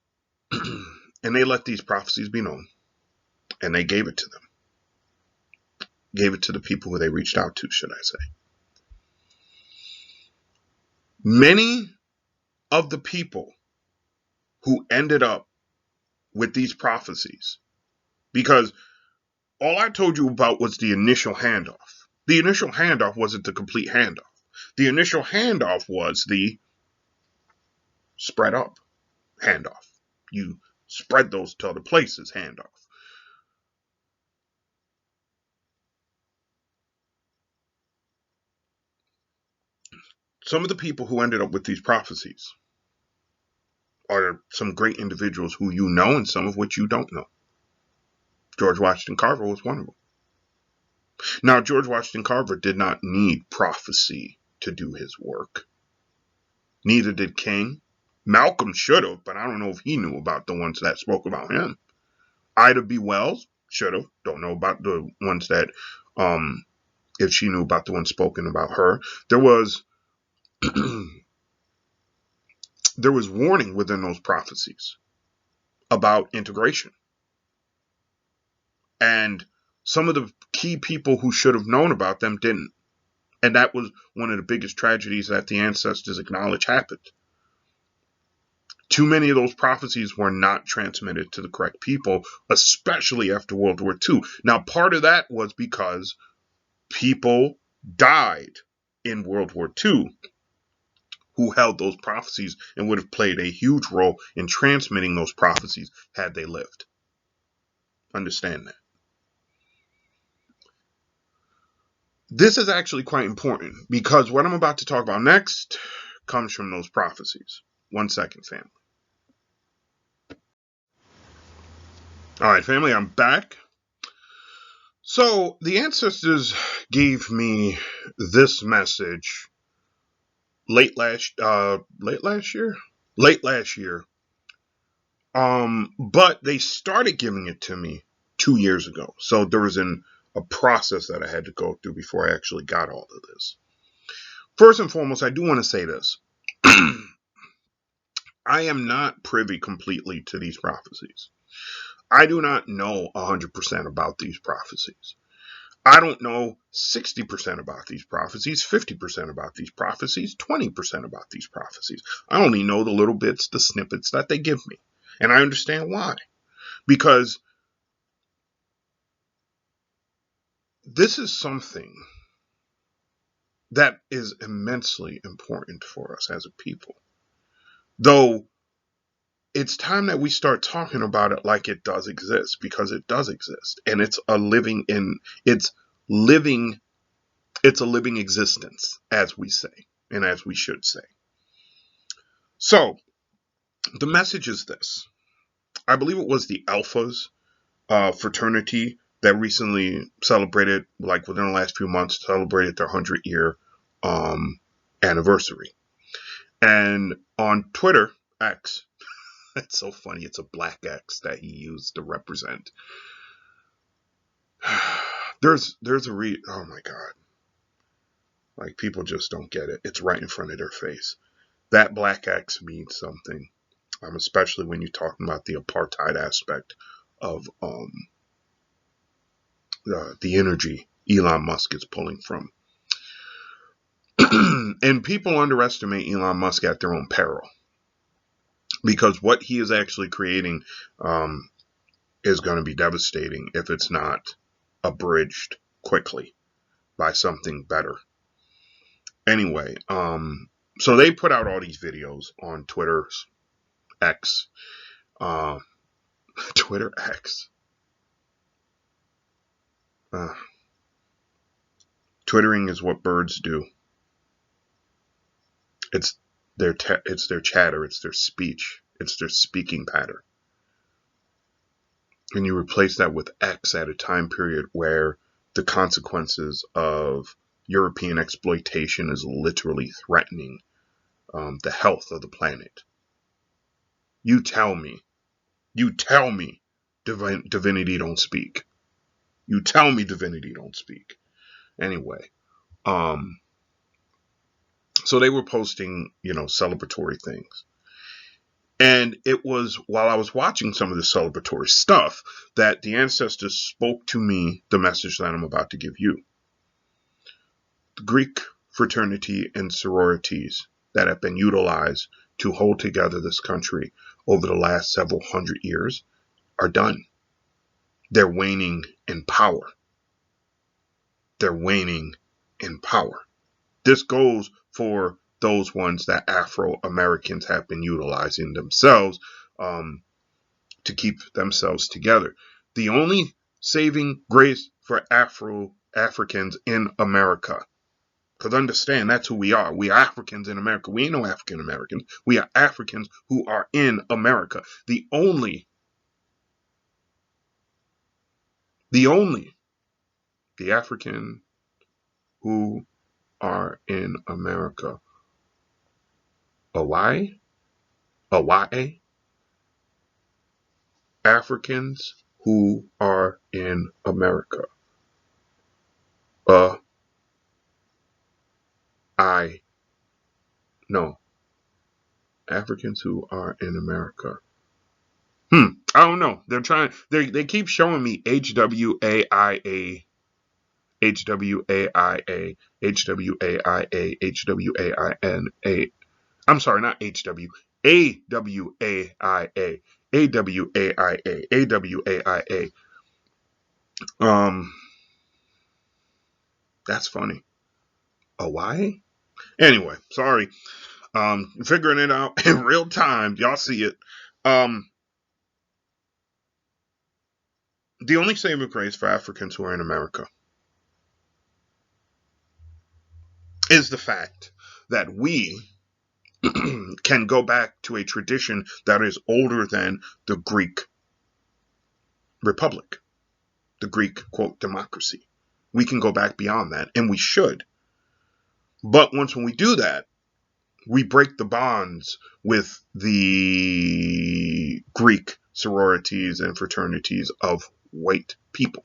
Speaker 1: and they let these prophecies be known. And they gave it to them. Gave it to the people who they reached out to, should I say. Many of the people who ended up with these prophecies, because all I told you about was the initial handoff. The initial handoff wasn't the complete handoff. The initial handoff was the spread up, handoff. You spread those to other places, handoff. Some of the people who ended up with these prophecies are some great individuals who you know and some of which you don't know. George Washington Carver was one of them. Now, George Washington Carver did not need prophecy to do his work. Neither did King. Malcolm should have, but I don't know if he knew about the ones that spoke about him. Ida B. Wells should have. Don't know about the ones that, if she knew about the ones spoken about her. There was there was warning within those prophecies about integration. And some of the key people who should have known about them didn't. And that was one of the biggest tragedies that the ancestors acknowledge happened. Too many of those prophecies were not transmitted to the correct people, especially after World War II. Now, part of that was because people died in World War II who held those prophecies and would have played a huge role in transmitting those prophecies had they lived. Understand that. This is actually quite important because what I'm about to talk about next comes from those prophecies. 1 second, family. All right, family, I'm back. So the ancestors gave me this message late last year. But they started giving it to me 2 years ago. So there was a process that I had to go through before I actually got all of this. First and foremost, I do want to say this. I am not privy completely to these prophecies. I do not know 100% about these prophecies. I don't know 60% about these prophecies, 50% about these prophecies, 20% about these prophecies. I only know the little bits, the snippets that they give me. And I understand why. Because this is something that is immensely important for us as a people. Though it's time that we start talking about it like it does exist, because it does exist. And it's a living existence, as we say, and as we should say. So the message is this. I believe it was the Alphas fraternity that recently celebrated, like within the last few months, celebrated their 100-year anniversary. And on Twitter, X, it's so funny, it's a black X that he used to represent. There's oh my God. Like, people just don't get it. It's right in front of their face. That black X means something. Especially when you're talking about the apartheid aspect of the energy Elon Musk is pulling from. And people underestimate Elon Musk at their own peril, because what he is actually creating is going to be devastating if it's not abridged quickly by something better. Anyway, so they put out all these videos on Twitter's X. Twitter X. Twittering is what birds do. It's their chatter, it's their speech, it's their speaking pattern. And you replace that with X at a time period where the consequences of European exploitation is literally threatening the health of the planet. You tell me, divinity don't speak. You tell me divinity don't speak. Anyway, so they were posting, celebratory things. And it was while I was watching some of the celebratory stuff that the ancestors spoke to me the message that I'm about to give you. The Greek fraternity and sororities that have been utilized to hold together this country over the last several hundred years are done. They're waning in power. They're waning in power. This goes for those ones that Afro-Americans have been utilizing themselves to keep themselves together. The only saving grace for Africans in America, because understand, that's who we are. We are Africans in America. We ain't no African Americans. We are Africans who are in America. The African who are in America. Hawaii? Africans who are in America. Africans who are in America. I don't know. They keep showing me HWAIA, HWAIA, HWAIA, HWAINA. I'm sorry, not HW. AWAIA, AWAIA, AWAIA. That's funny. Hawaii? Anyway, sorry. Figuring it out in real time. Y'all see it. The only saving grace for Africans who are in America is the fact that we can go back to a tradition that is older than the Greek Republic, the Greek, quote, democracy. We can go back beyond that, and we should. But when we do that, we break the bonds with the Greek sororities and fraternities of white people.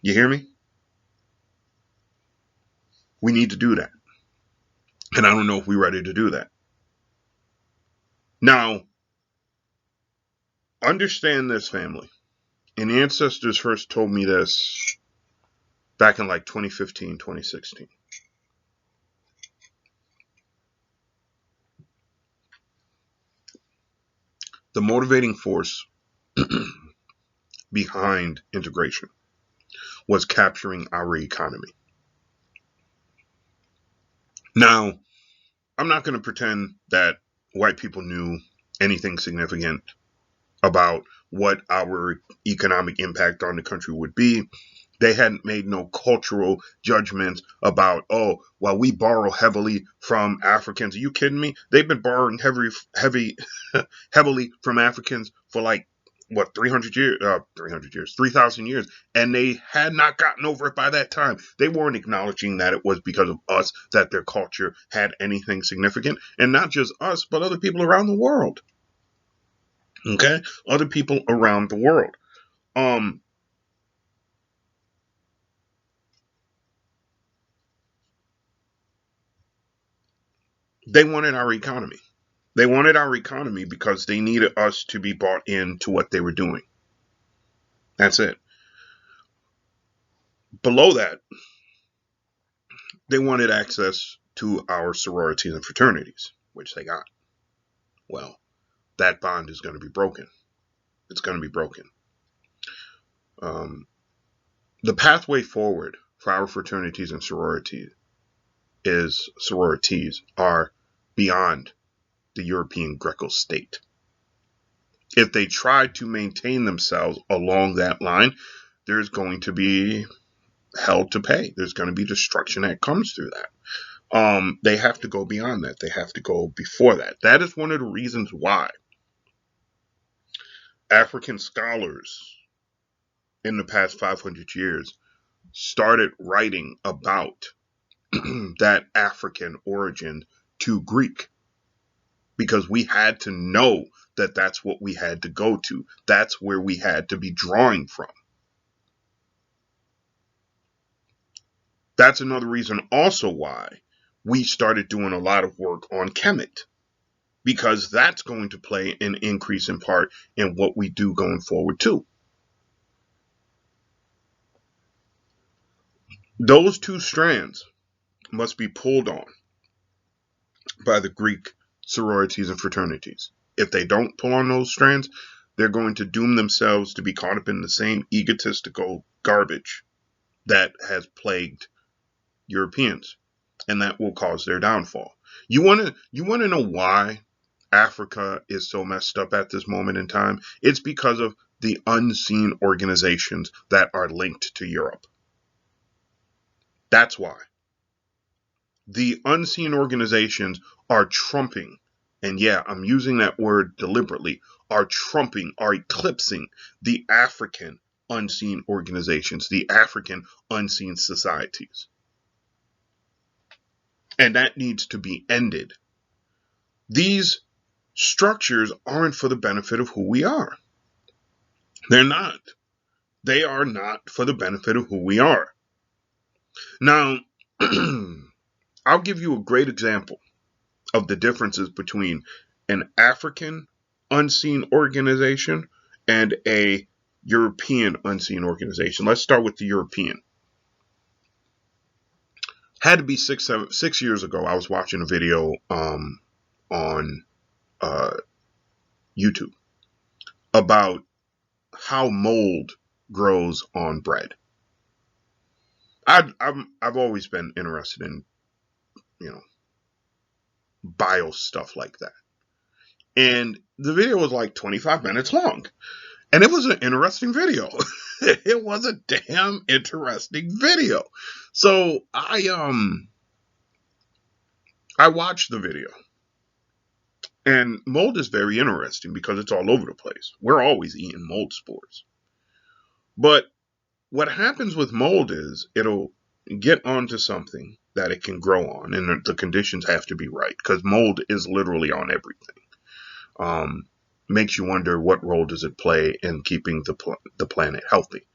Speaker 1: You hear me? We need to do that. And I don't know if we're ready to do that. Now, understand this, family. And the ancestors first told me this back in like 2015, 2016. The motivating force behind integration was capturing our economy. Now, I'm not going to pretend that white people knew anything significant about what our economic impact on the country would be. They hadn't made no cultural judgments about, oh, well, we borrow heavily from Africans. Are you kidding me? They've been borrowing heavily from Africans for like, what, 300 years, 3,000 years. And they had not gotten over it by that time. They weren't acknowledging that it was because of us that their culture had anything significant. And not just us, but other people around the world. Okay? Other people around the world. They wanted our economy. They wanted our economy because they needed us to be bought into what they were doing. That's it. Below that, they wanted access to our sororities and fraternities, which they got. Well, that bond is going to be broken. It's going to be broken. The pathway forward for our fraternities and sororities are beyond the European Greco state. If they try to maintain themselves along that line, there's going to be hell to pay. There's going to be destruction that comes through that. They have to go beyond that. They have to go before that. That is one of the reasons why African scholars in the past 500 years started writing about that African origin to Greek, because we had to know that that's what we had to go to. That's where we had to be drawing from. That's another reason also why we started doing a lot of work on Kemet, because that's going to play an increase in part in what we do going forward too. Those two strands must be pulled on by the Greek sororities and fraternities. If they don't pull on those strands, they're going to doom themselves to be caught up in the same egotistical garbage that has plagued Europeans. and that will cause their downfall. You want to know why Africa is so messed up at this moment in time? It's because of the unseen organizations that are linked to Europe. That's why. The unseen organizations are trumping, and yeah, I'm using that word deliberately, are trumping, are eclipsing the African unseen organizations, the African unseen societies. And that needs to be ended. These structures aren't for the benefit of who we are. They're not. They are not for the benefit of who we are. Now, I'll give you a great example of the differences between an African unseen organization and a European unseen organization. Let's start with the European. Had to be 6 years ago. I was watching a video on YouTube about how mold grows on bread. I've always been interested in, you know, bio stuff like that. And the video was like 25 minutes long. And it was an interesting video. It was a damn interesting video. So I watched the video. And mold is very interesting because it's all over the place. We're always eating mold spores. But what happens with mold is it'll get onto something that it can grow on, and the conditions have to be right, because mold is literally on everything. Makes you wonder, what role does it play in keeping the planet healthy?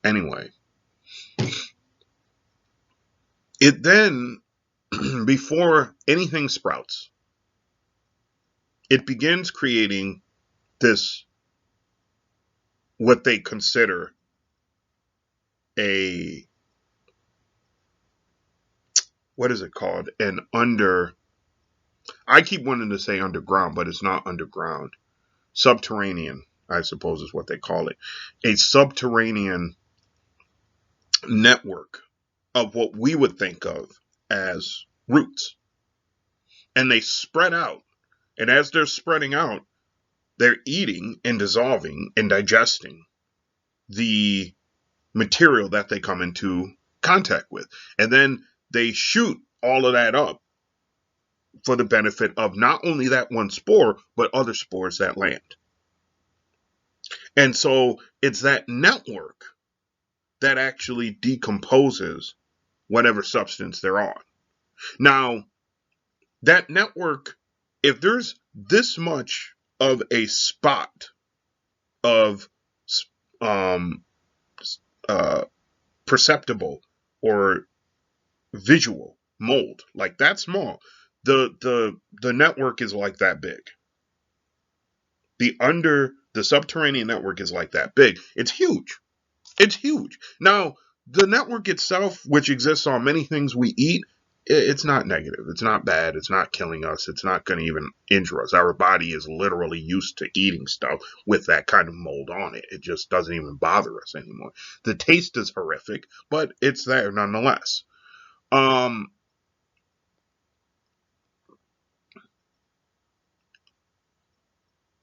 Speaker 1: Anyway, it then, before anything sprouts, it begins creating this, what they consider what is it called? I keep wanting to say underground, but it's not underground. Subterranean, I suppose is what they call it. A subterranean network of what we would think of as roots. And they spread out. And as they're spreading out, they're eating and dissolving and digesting the material that they come into contact with. And then they shoot all of that up for the benefit of not only that one spore, but other spores that land. And so it's that network that actually decomposes whatever substance they're on. Now, that network, if there's this much of a spot of perceptible or visual mold, like that small, the network is like that big. The subterranean network is like that big. It's huge. It's huge. Now, the network itself, which exists on many things we eat, it's not negative. It's not bad. It's not killing us. It's not going to even injure us. Our body is literally used to eating stuff with that kind of mold on it. It just doesn't even bother us anymore. The taste is horrific, but it's there nonetheless.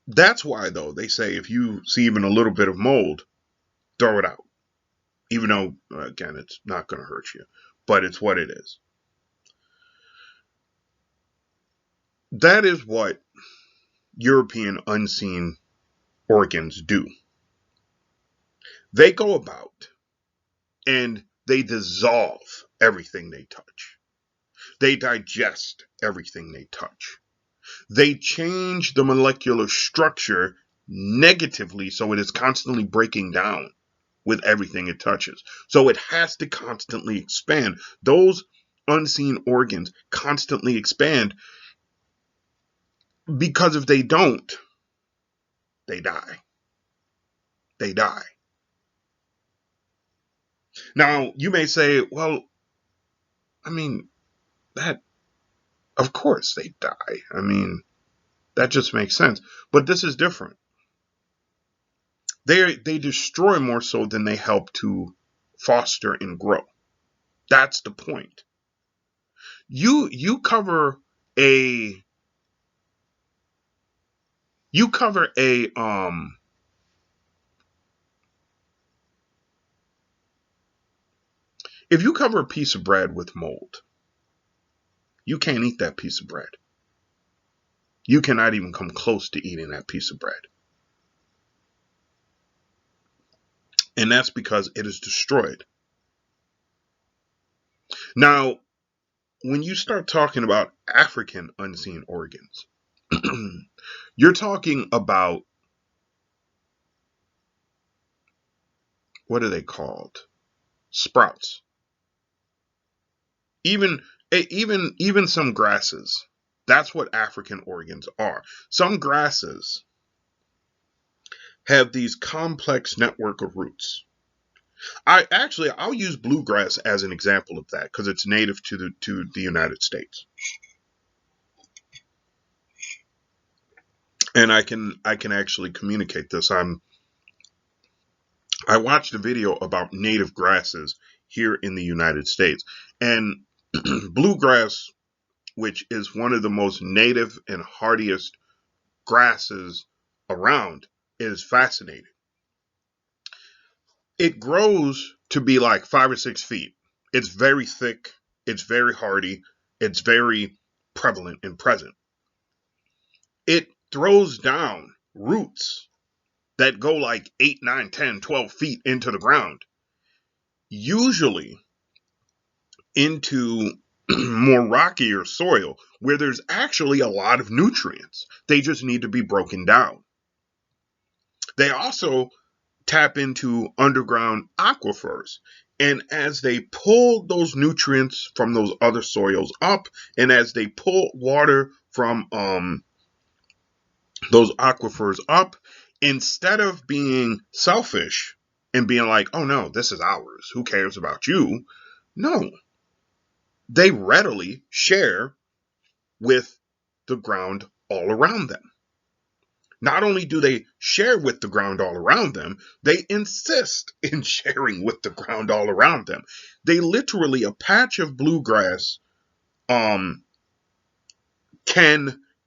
Speaker 1: That's why, though, they say if you see even a little bit of mold, throw it out. Even though, again, it's not going to hurt you. But it's what it is. That is what European unseen organs do. They go about and they dissolve everything they touch. They digest everything they touch. They change the molecular structure negatively, so it is constantly breaking down with everything it touches. So it has to constantly expand. Those unseen organs constantly expand, because if they don't, they die. They die. Now, you may say, well, I mean, that, of course they die. I mean, that just makes sense. But this is different. They destroy more so than they help to foster and grow. That's the point. You cover a you cover a if you cover a piece of bread with mold, you can't eat that piece of bread. You cannot even come close to eating that piece of bread. And that's because it is destroyed. Now, when you start talking about African unseen organs, you're talking about, what are they called? Sprouts. Even some grasses. That's what African organs are. Some grasses have these complex network of roots. I'll use bluegrass as an example of that because it's native to the United States. And I can actually communicate this. I watched a video about native grasses here in the United States, and bluegrass, which is one of the most native and hardiest grasses around, is fascinating. It grows to be like 5 or 6 feet. It's very thick. It's very hardy. It's very prevalent and present. It throws down roots that go like 8, 9, 10, 12 feet into the ground, usually into more rockier soil where there's actually a lot of nutrients. They just need to be broken down. They also tap into underground aquifers. And as they pull those nutrients from those other soils up, and as they pull water from those aquifers up, instead of being selfish and being like, oh no, this is ours, who cares about you? No, they readily share with the ground all around them. Not only do they share with the ground all around them, they insist in sharing with the ground all around them. They literally, a patch of bluegrass can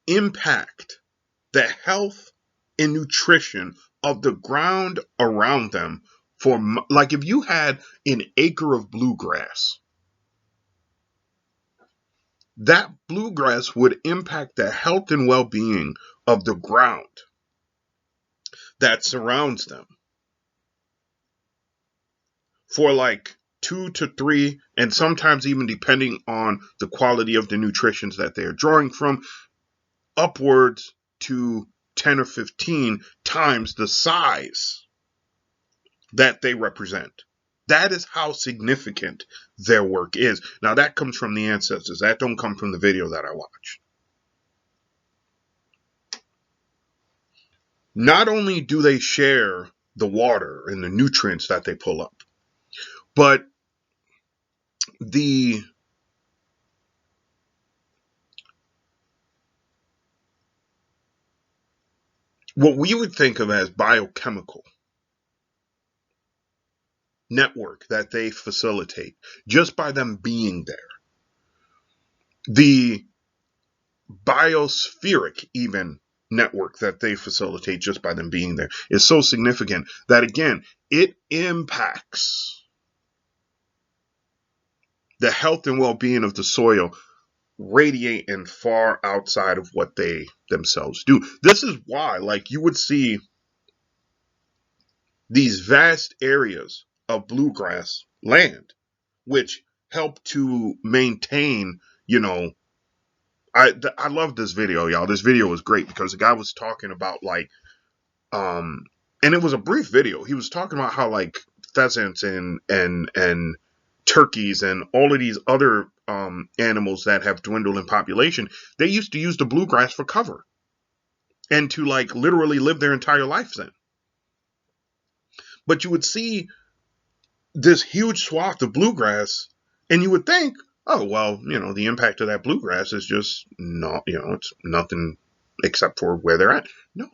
Speaker 1: impact the health and nutrition of the ground around them. For like, if you had an acre of bluegrass, that bluegrass would impact the health and well-being of the ground that surrounds them for like 2 to 3, and sometimes even depending on the quality of the nutritions that they are drawing from, upwards to 10 or 15 times the size that they represent. That is how significant their work is. Now that comes from the ancestors. That don't come from the video that I watched. Not only do they share the water and the nutrients that they pull up, but what we would think of as biochemical network that they facilitate just by them being there. The biospheric even network that they facilitate just by them being there is so significant that, again, it impacts the health and well-being of the soil, radiating far outside of what they themselves do. This is why, like, you would see these vast areas of bluegrass land, which help to maintain, I love this video, y'all. This video was great because the guy was talking about like, and it was a brief video. He was talking about how like pheasants and turkeys and all of these other animals that have dwindled in population, they used to use the bluegrass for cover and to like literally live their entire lives in. But you would see this huge swath of bluegrass, and you would think, oh, well, the impact of that bluegrass is just not, it's nothing except for where they're at. No.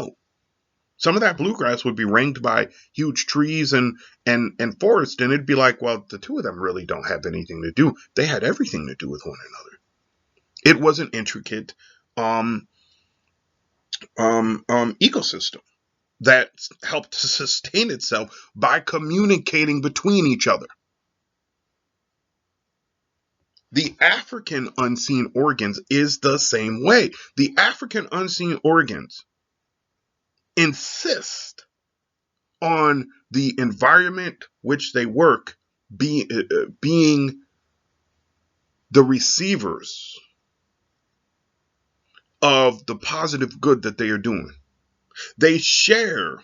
Speaker 1: Some of that bluegrass would be ringed by huge trees and forest, and it'd be like, well, the two of them really don't have anything to do. They had everything to do with one another. It was an intricate ecosystem that helped to sustain itself by communicating between each other. The African unseen organs is the same way. The African unseen organs insist on the environment which they work being the receivers of the positive good that they are doing. They share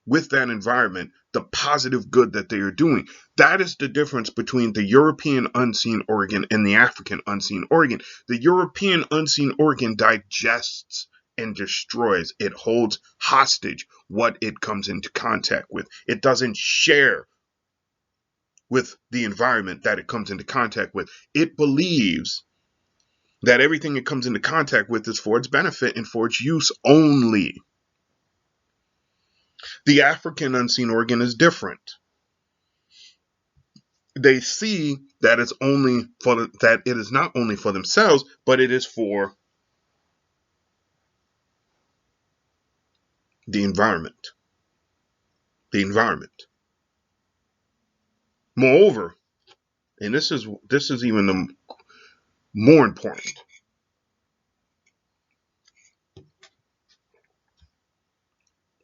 Speaker 1: with that environment the positive good that they are doing. That is the difference between the European unseen organ and the African unseen organ. The European unseen organ digests and destroys. It holds hostage what it comes into contact with. It doesn't share with the environment that it comes into contact with. It believes that everything it comes into contact with is for its benefit and for its use only. The African unseen organ is different. They see that that it is not only for themselves, but it is for the environment. The environment. Moreover, and this is even the more important.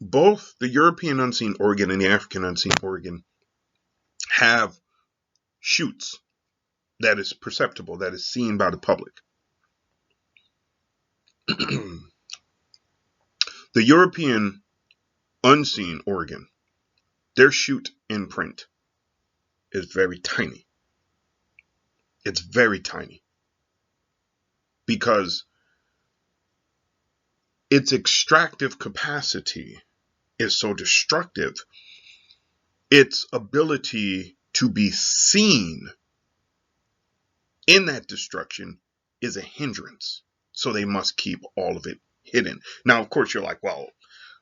Speaker 1: Both the European unseen organ and the African unseen organ have shoots that is perceptible, that is seen by the public. The European unseen organ, their shoot imprint is very tiny. It's very tiny because its extractive capacity is so destructive. Its ability to be seen in that destruction is a hindrance. So they must keep all of it hidden. Now, of course, you're like, well,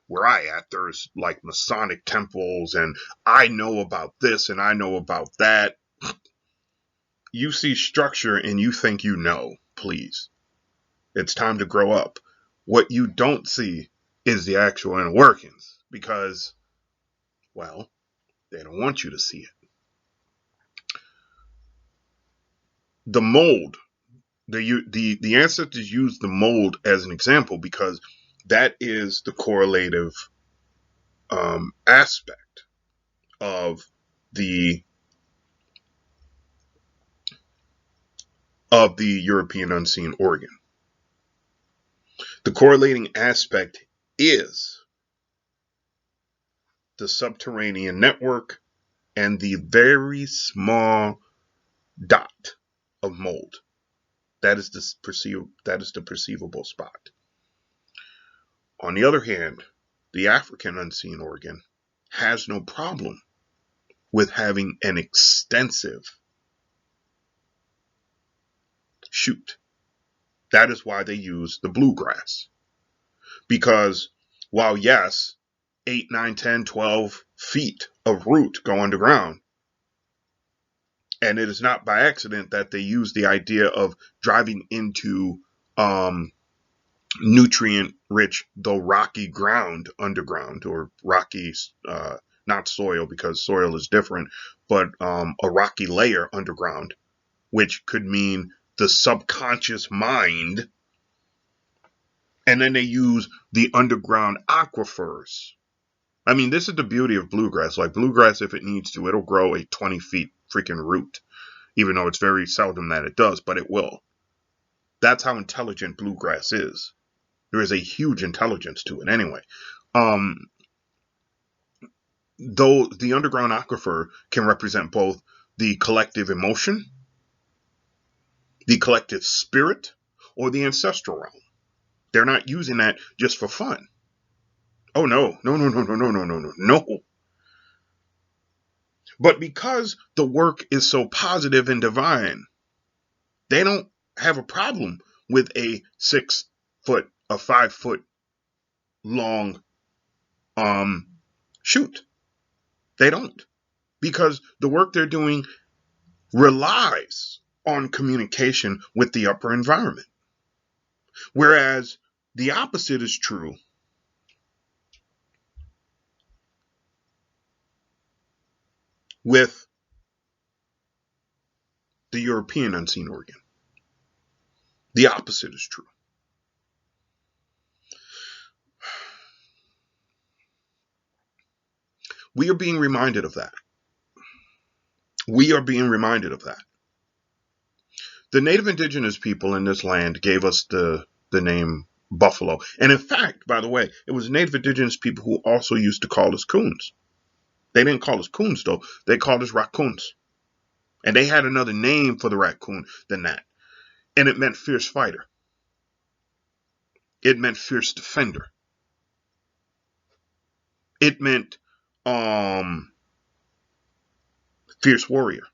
Speaker 1: where I at, there's like Masonic temples and I know about this and I know about that. You see structure and you think you know, please. It's time to grow up. What you don't see is the actual inner workings because, well, they don't want you to see it. The mold, the ancestors use the mold as an example because that is the correlative aspect of the European unseen organ. The correlating aspect is the subterranean network and the very small dot of mold. That is the perceivable spot. On the other hand, the African unseen organ has no problem with having an extensive shoot. That is why they use the bluegrass. Because while yes, 8, 9, 10, 12 feet of root go underground, and it is not by accident that they use the idea of driving into nutrient-rich, though rocky ground underground, or rocky, not soil because soil is different, but a rocky layer underground, which could mean the subconscious mind. And then they use the underground aquifers. I mean, this is the beauty of bluegrass. Like bluegrass, if it needs to, it'll grow a 20 feet freaking root, even though it's very seldom that it does, but it will. That's how intelligent bluegrass is. There is a huge intelligence to it anyway. Though the underground aquifer can represent both the collective emotion, the collective spirit, or the ancestral realm. They're not using that just for fun. Oh no. But because the work is so positive and divine, they don't have a problem with a 6 foot, a 5 foot long shoot. They don't. Because the work they're doing relies on communication with the upper environment. Whereas the opposite is true with the European unseen organ. The opposite is true. We are being reminded of that. We are being reminded of that. The native indigenous people in this land gave us the name buffalo. And in fact, by the way, it was native indigenous people who also used to call us coons. They didn't call us coons, though. They called us raccoons. And they had another name for the raccoon than that. And it meant fierce fighter. It meant fierce defender. It meant fierce warrior.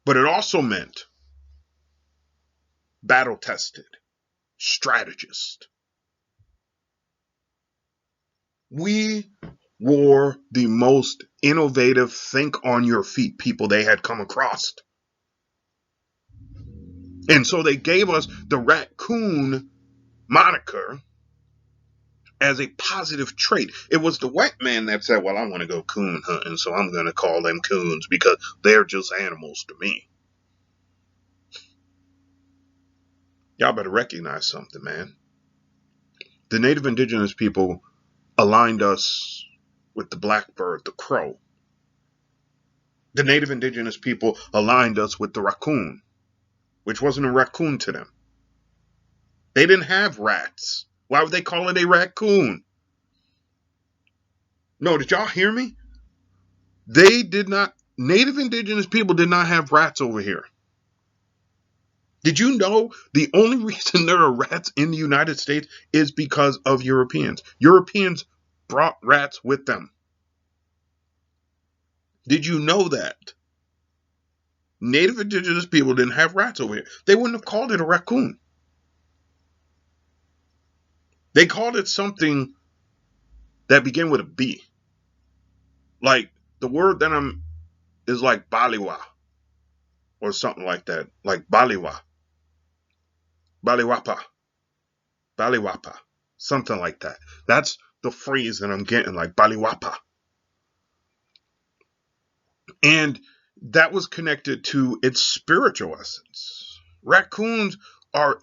Speaker 1: But it also meant battle tested, strategist. We were the most innovative, think on your feet people they had come across. And so they gave us the raccoon moniker as a positive trait. It was the white man that said, well, I want to go coon hunting, so I'm going to call them coons because they're just animals to me. Y'all better recognize something, man. The native indigenous people aligned us with the blackbird, the crow. The native indigenous people aligned us with the raccoon, which wasn't a raccoon to them. They didn't have rats. Why would they call it a raccoon? No, did y'all hear me? They did not, native indigenous people did not have rats over here. Did you know the only reason there are rats in the United States is because of Europeans? Europeans brought rats with them. Did you know that? Native indigenous people didn't have rats over here. They wouldn't have called it a raccoon. They called it something that began with a B. Like the word that is like baliwa or something like that. Like baliwa. Baliwapa. Baliwapa. Something like that. That's the phrase that I'm getting, like baliwapa. And that was connected to its spiritual essence. Raccoons are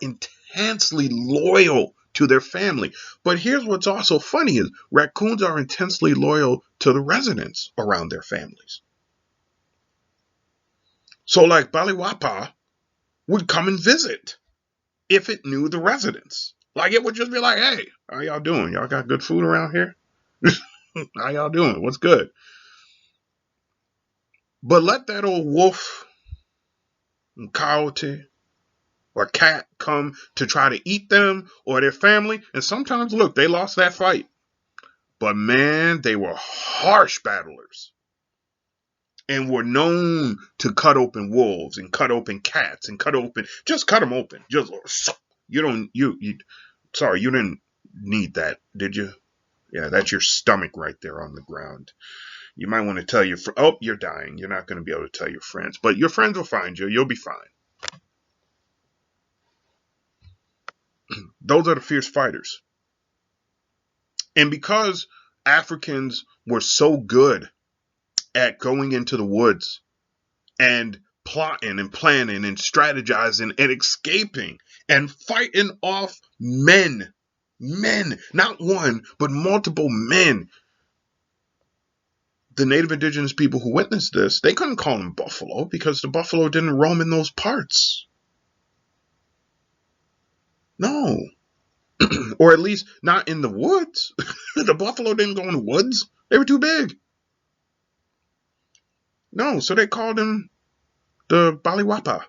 Speaker 1: intensely loyal to their family. But here's what's also funny is raccoons are intensely loyal to the residents around their families. So like Baliwapa would come and visit if it knew the residents. Like it would just be like, hey, how y'all doing? Y'all got good food around here? How y'all doing? What's good? But let that old wolf and coyote or cat come to try to eat them or their family. And sometimes, look, they lost that fight. But man, they were harsh battlers and were known to cut open wolves and cut open cats and cut them open. Just, sorry, you didn't need that, did you? Yeah, that's your stomach right there on the ground. You might want to tell you're dying. You're not going to be able to tell your friends, but your friends will find you. You'll be fine. Those are the fierce fighters. And because Africans were so good at going into the woods and plotting and planning and strategizing and escaping and fighting off men, not one, but multiple men. The native indigenous people who witnessed this, they couldn't call them buffalo because the buffalo didn't roam in those parts. No. Or at least not in the woods. The buffalo didn't go in the woods. They were too big. No, so they called him the Baliwapa.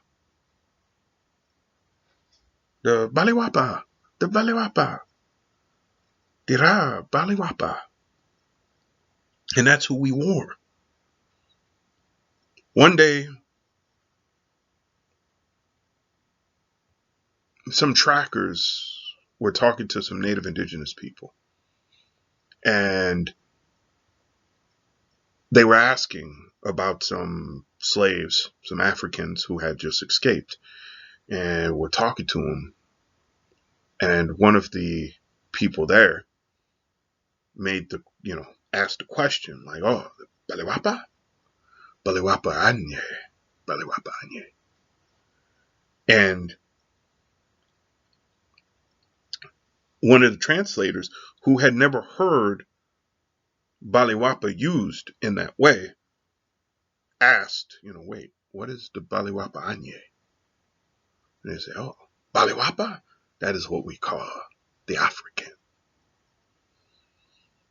Speaker 1: The Baliwapa. The Baliwapa. Dira Baliwapa. And that's who we were. One day, some trackers were talking to some native indigenous people. And they were asking about some slaves, some Africans who had just escaped. and we're talking to him, and one of the people there made the, asked the question, like, oh, Baliwapa? Baliwapa Anye. Baliwapa Anye. And one of the translators who had never heard Baliwapa used in that way asked, wait, what is the Baliwapa Anye? And they say, oh, Baliwapa? That is what we call the African.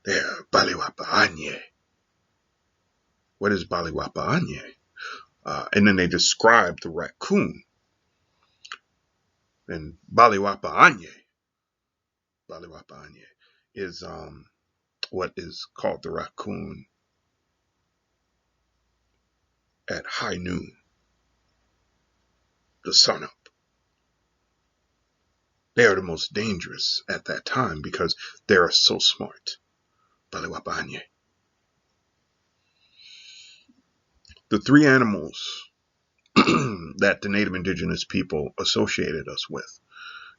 Speaker 1: There, Baliwapa Anye. What is Baliwapa Anye? And then they describe the raccoon. And Baliwapa Anye is what is called the raccoon at high noon, the sun up. They are the most dangerous at that time because they are so smart. Baliwapa Anye. The three animals that the native indigenous people associated us with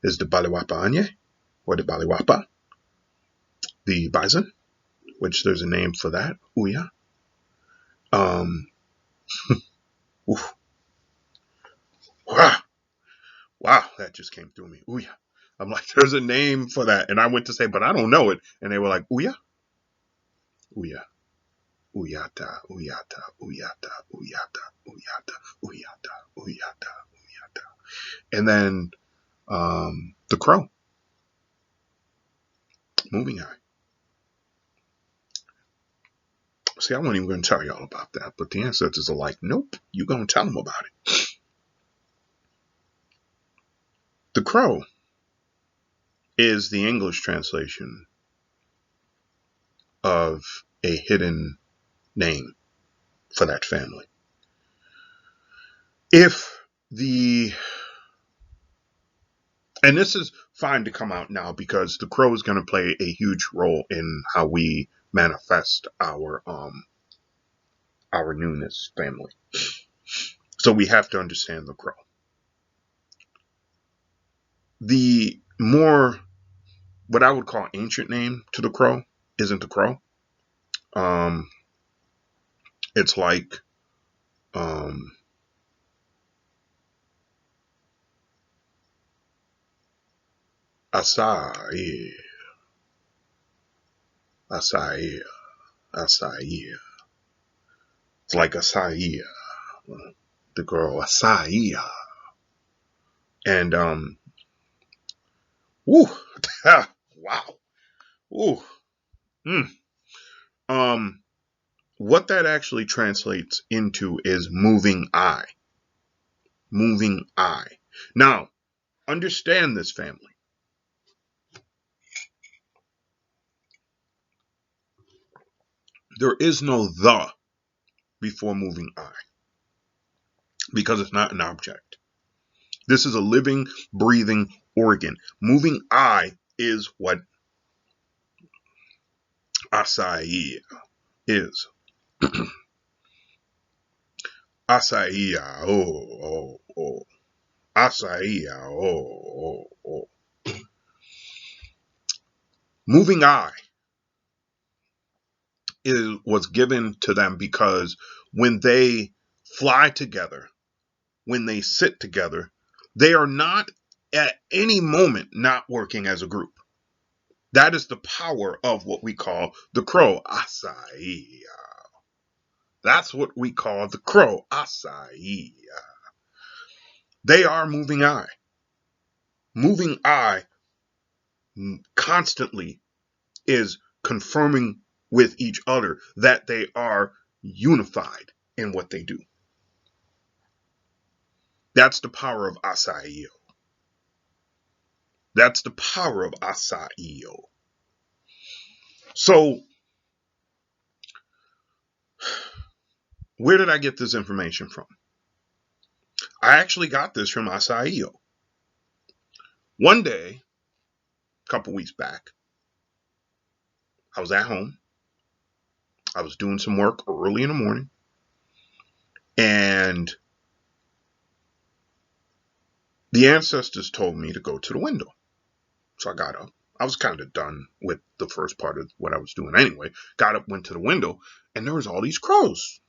Speaker 1: is the Baliwapa Anye, or the Baliwapa, the bison, which there's a name for that, Uya. Oof. Wow, that just came through me. Uya. I'm like, there's a name for that. And I went to say, but I don't know it. And they were like, Uya? Uya. Uyata, uyata, uyata, uyata, uyata, uyata, uyata, uyata. And then the crow. Moving eye. See, I wasn't even going to tell y'all about that. But the ancestors are like, nope, you're going to tell them about it. The crow is the English translation of a hidden name for that family. And this is fine to come out now because the crow is going to play a huge role in how we manifest our newness family. So we have to understand the crow. The more, what I would call ancient name to the crow isn't the crow. It's like Asai. It's like Asai, the girl Asai. And woo, wow, ooh, what that actually translates into is moving eye. Moving eye. Now, understand this, family. There is no the before moving eye because it's not an object. This is a living, breathing organ. Moving eye is what acai is. Acai, oh. Acai, oh. Moving eye was given to them because when they fly together, when they sit together, they are not at any moment not working as a group. That is the power of what we call the crow. Acai. That's what we call the crow. Acai. They are moving eye. Moving eye constantly is confirming with each other that they are unified in what they do. That's the power of acai. That's the power of acai. So, where did I get this information from? I actually got this from acai. One day, a couple weeks back, I was at home. I was doing some work early in the morning. And The ancestors told me to go to the window. So I got up. I was kind of done with the first part of what I was doing anyway. Got up, went to the window, and there was all these crows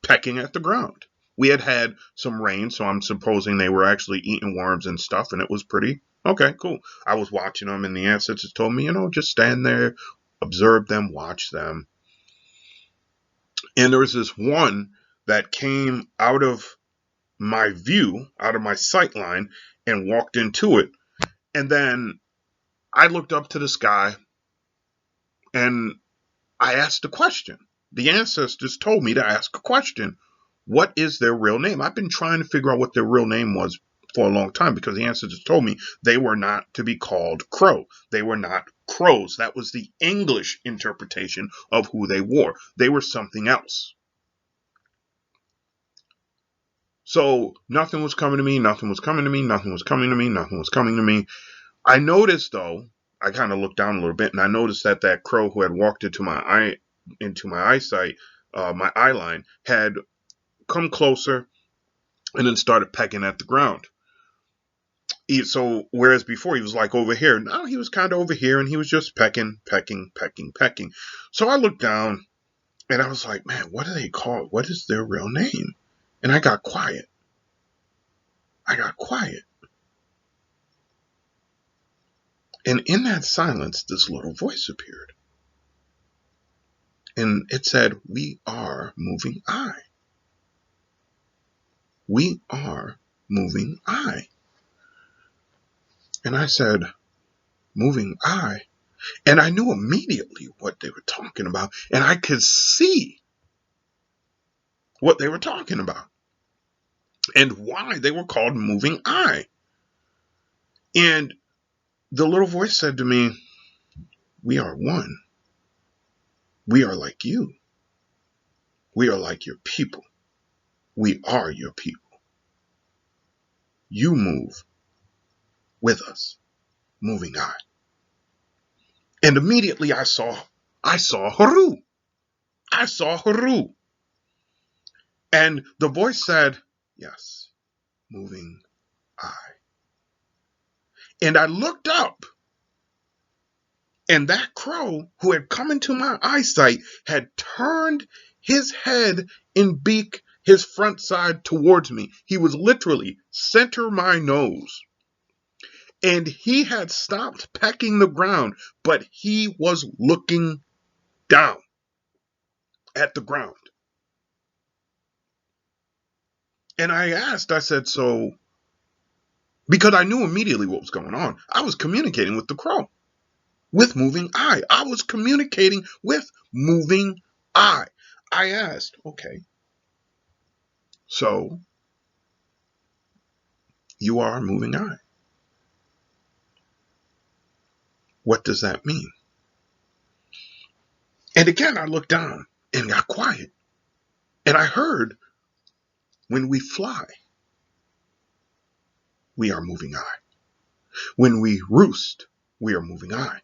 Speaker 1: pecking at the ground. We had had some rain, so I'm supposing they were actually eating worms and stuff, and it was pretty okay, cool. I was watching them, and the ancestors told me, just stand there, observe them, watch them. And there was this one that came out of my view, out of my sight line, and walked into it. And then I looked up to the sky and I asked a question. The ancestors told me to ask a question. What is their real name? I've been trying to figure out what their real name was for a long time because the ancestors told me they were not to be called crow. They were not crows. That was the English interpretation of who they were. They were something else. So nothing was coming to me, nothing was coming to me, nothing was coming to me, nothing was coming to me. I noticed though, I kind of looked down a little bit and I noticed that that crow who had walked into my eyesight, my eye line, had come closer and then started pecking at the ground. So whereas before he was like over here, now he was kind of over here and he was just pecking. So I looked down and I was like, man, what do they call it? What is their real name? And I got quiet. And in that silence, this little voice appeared. And it said, we are moving eye. We are moving eye. And I said, moving eye. And I knew immediately what they were talking about. And I could see what they were talking about and why they were called moving eye. And the little voice said to me, we are one. We are like you. We are like your people. We are your people. You move with us, moving eye. And immediately I saw Haru. I saw Haru. And the voice said, yes, moving eye. And I looked up, and that crow who had come into my eyesight had turned his head and beak, his front side towards me. He was literally center my nose. And he had stopped pecking the ground, but he was looking down at the ground. And I said, so, because I knew immediately what was going on. I was communicating with the crow, with moving eye. I was communicating with moving eye. I asked, okay, so you are moving eye. What does that mean? And again, I looked down and got quiet. And I heard, when we fly, we are moving eye. When we roost, we are moving eye.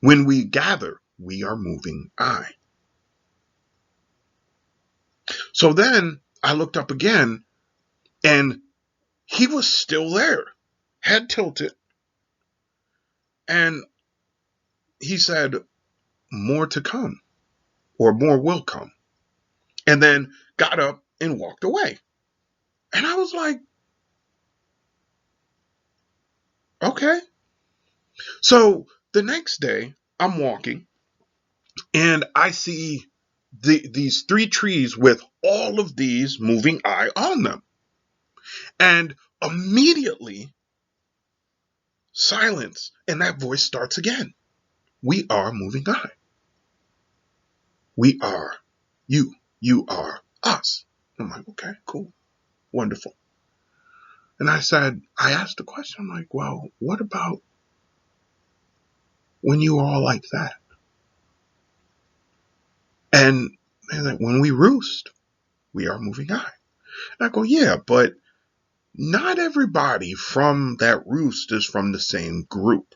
Speaker 1: When we gather, we are moving eye. So then I looked up again, and he was still there, head tilted. And he said, more to come, or more will come. And then got up and walked away. And I was like, okay. So the next day, I'm walking, and I see these 3 trees with all of these moving eye on them. And immediately, silence, and that voice starts again. We are moving eye. We are you. You are us. I'm like, okay, cool, wonderful. And I asked a question. I'm like, well, what about when you are all like that? And they're like, when we roost, we are moving eye. And I go, yeah, but not everybody from that roost is from the same group.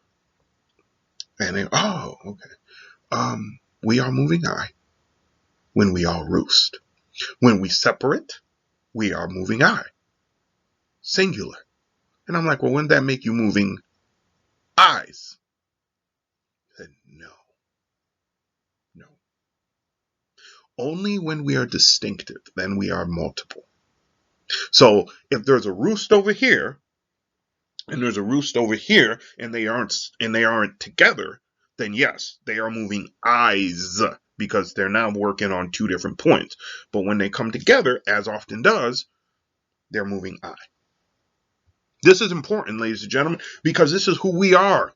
Speaker 1: And they, oh, okay. We are moving eye when we all roost. When we separate, we are moving eye. singular. And I'm like, well, wouldn't that make you moving eyes? I said, no, no. Only when we are distinctive, then we are multiple. So if there's a roost over here, and there's a roost over here, and they aren't together, then yes, they are moving eyes because they're now working on two different points. But when they come together, as often does, they're moving eye. This is important, ladies and gentlemen, because this is who we are.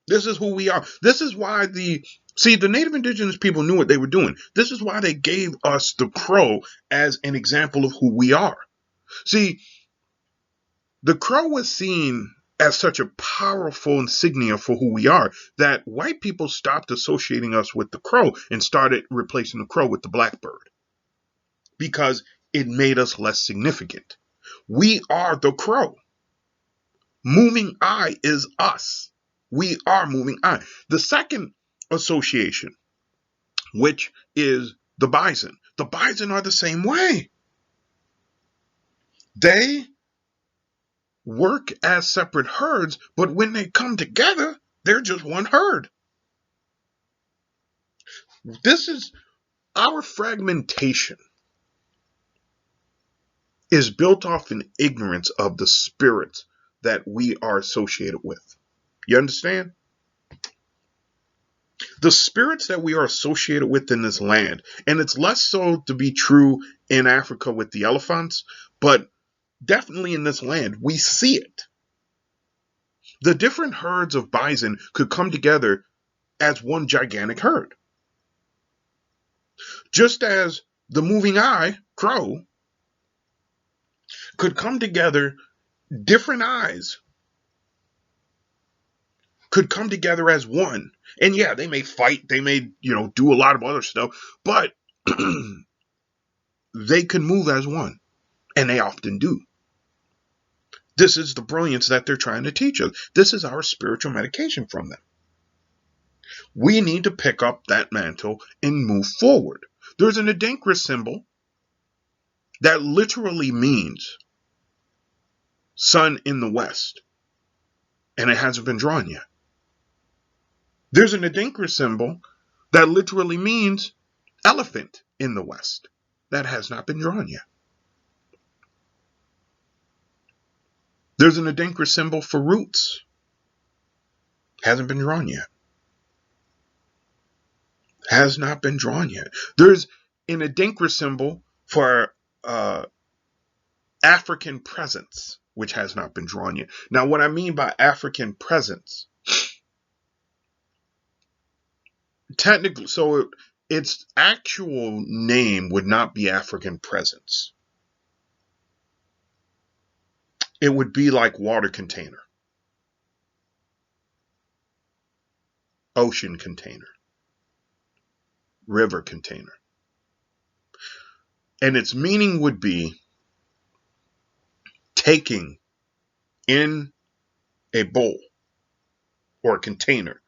Speaker 1: This is who we are. This is why the Native Indigenous people knew what they were doing. This is why they gave us the crow as an example of who we are. See, the crow was seen as such a powerful insignia for who we are that white people stopped associating us with the crow and started replacing the crow with the blackbird because it made us less significant. We are the crow. Moving eye is us. We are moving eye. The second association, which is the bison. The bison are the same way. They work as separate herds, but when they come together, they're just one herd. This is our fragmentation is built off an ignorance of the spirits that we are associated with. You understand? The spirits that we are associated with in this land, and it's less so to be true in Africa with the elephants, but definitely in this land, we see it. The different herds of bison could come together as one gigantic herd. Just as the moving eye, crow, could come together, different eyes could come together as one. And yeah, they may fight, they may, do a lot of other stuff, but they can move as one. And they often do. This is the brilliance that they're trying to teach us. This is our spiritual medication from them. We need to pick up that mantle and move forward. There's an Adinkra symbol that literally means sun in the west, and it hasn't been drawn yet. There's an Adinkra symbol that literally means elephant in the west, that has not been drawn yet. There's an Adinkra symbol for roots, hasn't been drawn yet. Has not been drawn yet. There's an Adinkra symbol for African presence, which has not been drawn yet. Now, what I mean by African presence, technically, so its actual name would not be African presence. It would be like water container, ocean container, river container. And its meaning would be taking in a bowl or a container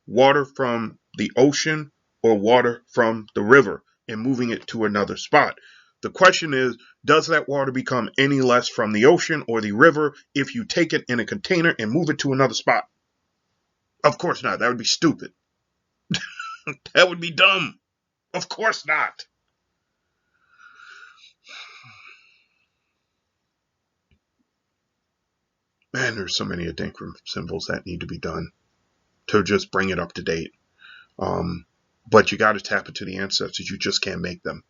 Speaker 1: water from the ocean or water from the river and moving it to another spot. The question is, does that water become any less from the ocean or the river if you take it in a container and move it to another spot? Of course not. That would be stupid. That would be dumb. Of course not. Man, there's so many Adinkra symbols that need to be done to just bring it up to date. But you got to tap into the ancestors. You just can't make them.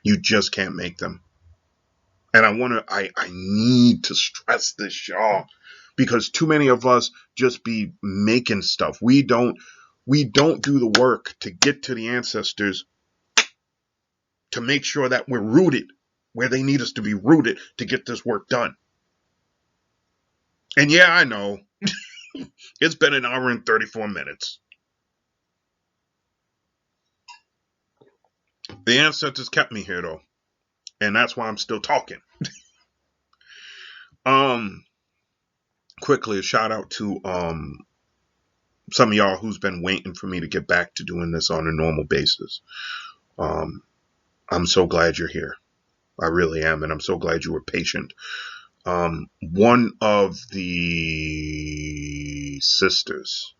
Speaker 1: You just can't make them. And I need to stress this, y'all, because too many of us just be making stuff. We don't do the work to get to the ancestors to make sure that we're rooted where they need us to be rooted to get this work done. And yeah, I know it's been an hour and 34 minutes. The ancestors kept me here though, and that's why I'm still talking. Quickly, a shout out to some of y'all who's been waiting for me to get back to doing this on a normal basis. I'm so glad you're here. I really am. And I'm so glad you were patient. One of the sisters,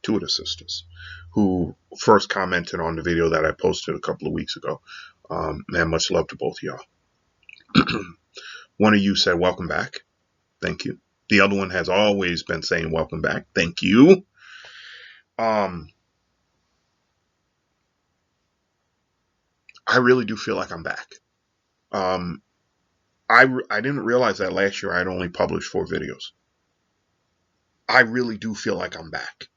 Speaker 1: two of the sisters, who first commented on the video that I posted a couple of weeks ago, man, much love to both of y'all. One of you said, welcome back. Thank you. The other one has always been saying, welcome back. Thank you. I really do feel like I'm back. I didn't realize that last year I'd only published 4 videos. I really do feel like I'm back.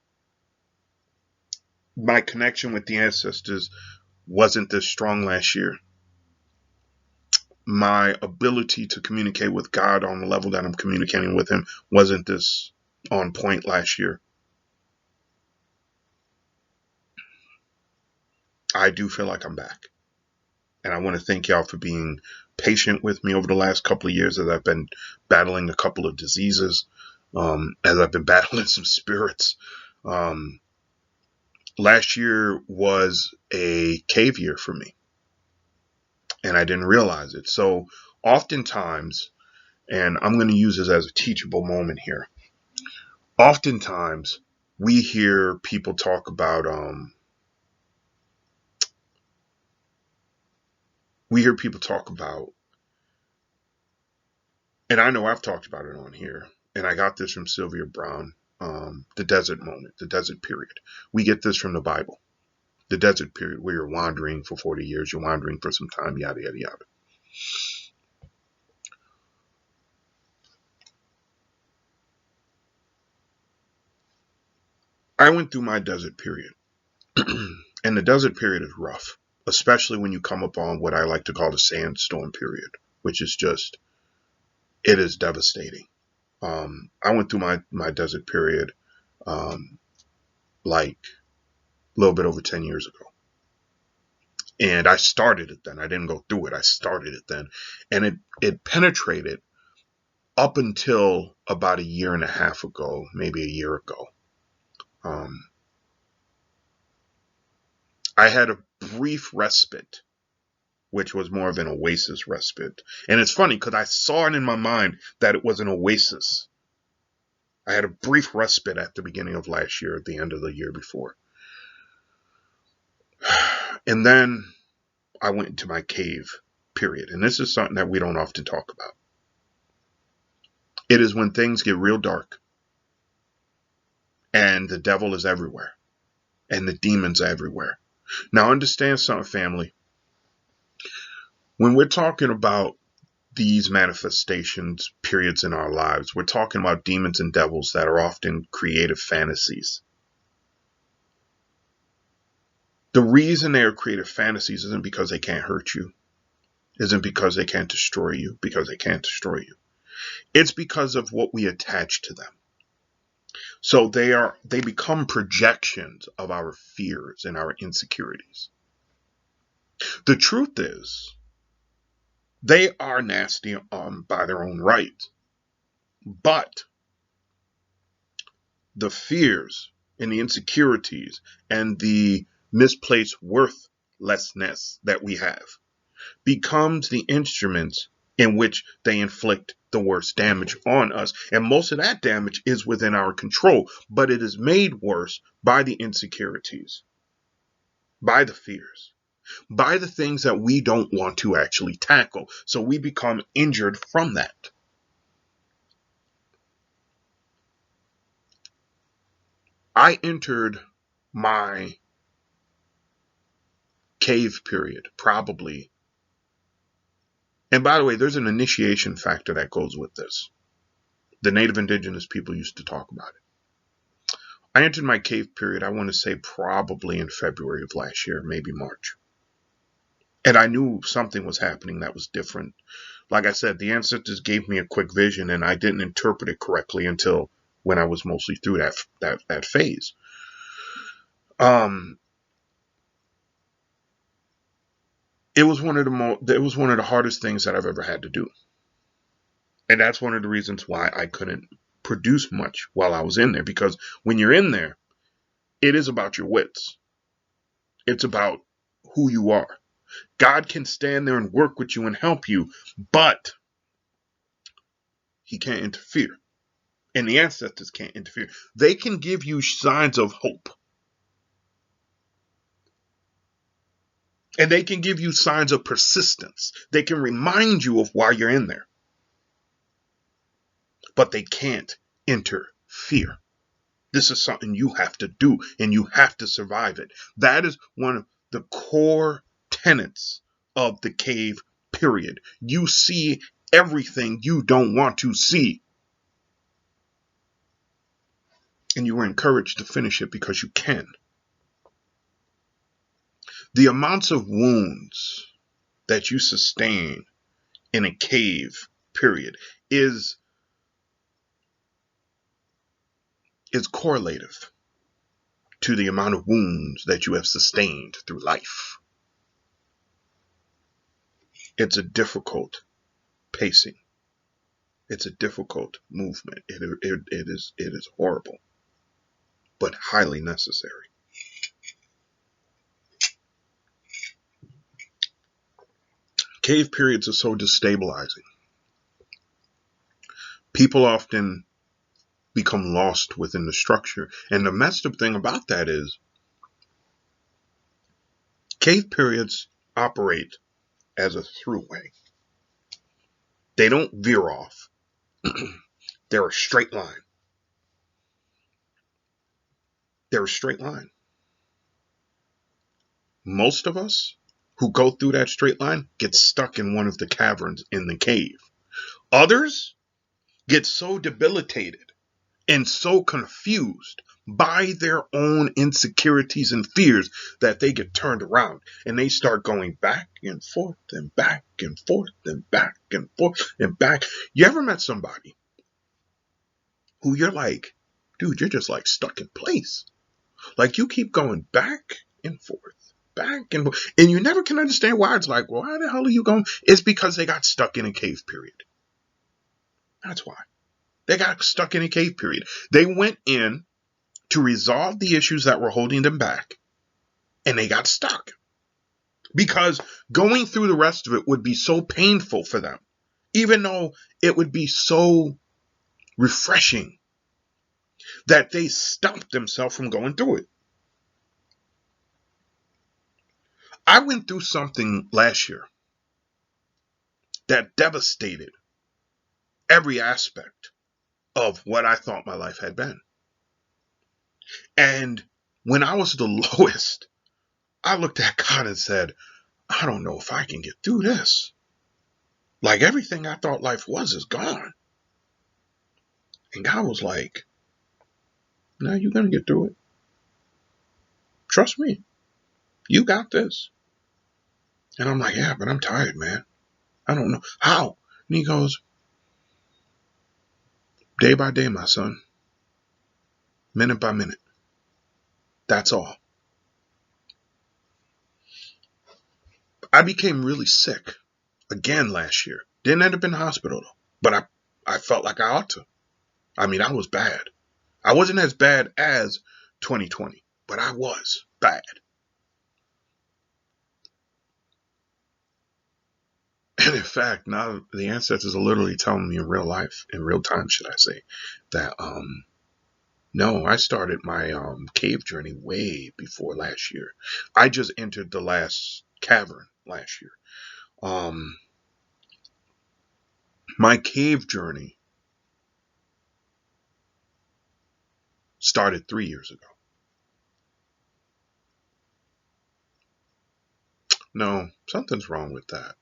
Speaker 1: My connection with the ancestors wasn't this strong last year. My ability to communicate with God on the level that I'm communicating with him wasn't this on point last year. I do feel like I'm back. And I want to thank y'all for being patient with me over the last couple of years as I've been battling a couple of diseases, as I've been battling some spirits. Last year was a cave year for me, and I didn't realize it. So oftentimes, and I'm going to use this as a teachable moment here, oftentimes we hear people talk about, and I know I've talked about it on here, and I got this from Sylvia Brown, the desert moment, the desert period. We get this from the Bible. The desert period, where you're wandering for 40 years, you're wandering for some time, yada, yada, yada. I went through my desert period, and the desert period is rough, especially when you come upon what I like to call the sandstorm period, which is just, it is devastating. I went through my desert period like a little bit over 10 years ago. And I started it then. I didn't go through it. I started it then. And it penetrated up until about a year and a half ago, maybe a year ago. I had a brief respite, which was more of an oasis respite. And it's funny because I saw it in my mind that it was an oasis. I had a brief respite at the beginning of last year, at the end of the year before. And then I went into my cave period. And this is something that we don't often talk about. It is when things get real dark and the devil is everywhere and the demons are everywhere. Now understand something, family. When we're talking about these manifestations periods in our lives, we're talking about demons and devils that are often creative fantasies. The reason they are creative fantasies isn't because they can't hurt you, isn't because they can't destroy you, because they can't destroy you. It's because of what we attach to them. So they become projections of our fears and our insecurities. The truth is, they are nasty by their own right. But the fears and the insecurities and the misplaced worthlessness that we have becomes the instruments in which they inflict the worst damage on us. And most of that damage is within our control, but it is made worse by the insecurities, by the fears, by the things that we don't want to actually tackle. So we become injured from that. I entered my cave period, probably. And by the way, there's an initiation factor that goes with this. The native indigenous people used to talk about it. I entered my cave period, I want to say probably in February of last year, maybe March. And I knew something was happening that was different. Like I said, the ancestors gave me a quick vision and I didn't interpret it correctly until when I was mostly through that phase. It was one of the hardest things that I've ever had to do. And that's one of the reasons why I couldn't produce much while I was in there, because when you're in there, it is about your wits. It's about who you are. God can stand there and work with you and help you, but he can't interfere. And the ancestors can't interfere. They can give you signs of hope. And they can give you signs of persistence. They can remind you of why you're in there. But they can't interfere. This is something you have to do, and you have to survive it. That is one of the core tenets of the cave period. You see everything you don't want to see. And you are encouraged to finish it because you can. The amounts of wounds that you sustain in a cave period is correlative to the amount of wounds that you have sustained through life. It's a difficult pacing. It's a difficult movement. It is horrible, but highly necessary. Cave periods are so destabilizing. People often become lost within the structure. And the messed up thing about that is cave periods operate as a throughway. They don't veer off. They're a straight line. They're a straight line. Most of us who go through that straight line get stuck in one of the caverns in the cave. Others get so debilitated and so confused by their own insecurities and fears that they get turned around and they start going back and forth and back and forth and back and forth and back. You ever met somebody who you're like, dude, you're just like stuck in place? Like you keep going back and forth, back and forth, and you never can understand why. It's like, well, why the hell are you going? It's because they got stuck in a cave period. That's why. They got stuck in a cave period. They went in to resolve the issues that were holding them back, and they got stuck. Because going through the rest of it would be so painful for them, even though it would be so refreshing, that they stopped themselves from going through it. I went through something last year that devastated every aspect of what I thought my life had been. And when I was the lowest, I looked at God and said, I don't know if I can get through this. Like everything I thought life was is gone. And God was like, no, you're going to get through it. Trust me. You got this. And I'm like, yeah, but I'm tired, man. I don't know how. And he goes, day by day, my son. Minute by minute. That's all. I became really sick again last year. Didn't end up in the hospital though. But I felt like I ought to. I mean, I was bad. I wasn't as bad as 2020, but I was bad. And in fact, now the ancestors are literally telling me in real life, in real time, should I say, that no, I started my cave journey way before last year. I just entered the last cavern last year. My cave journey started 3 years ago. No, something's wrong with that.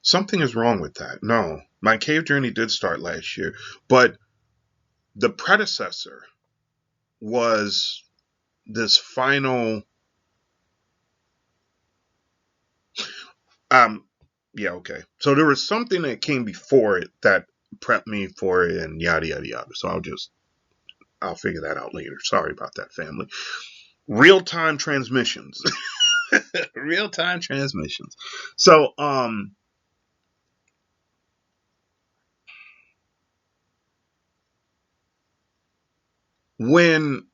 Speaker 1: Something is wrong with that. No, my cave journey did start last year, but the predecessor was this final um yeah, okay. So there was something that came before it that prepped me for it and yada yada yada. So I'll figure that out later. Sorry about that, family. Real-time transmissions. Real-time transmissions. So when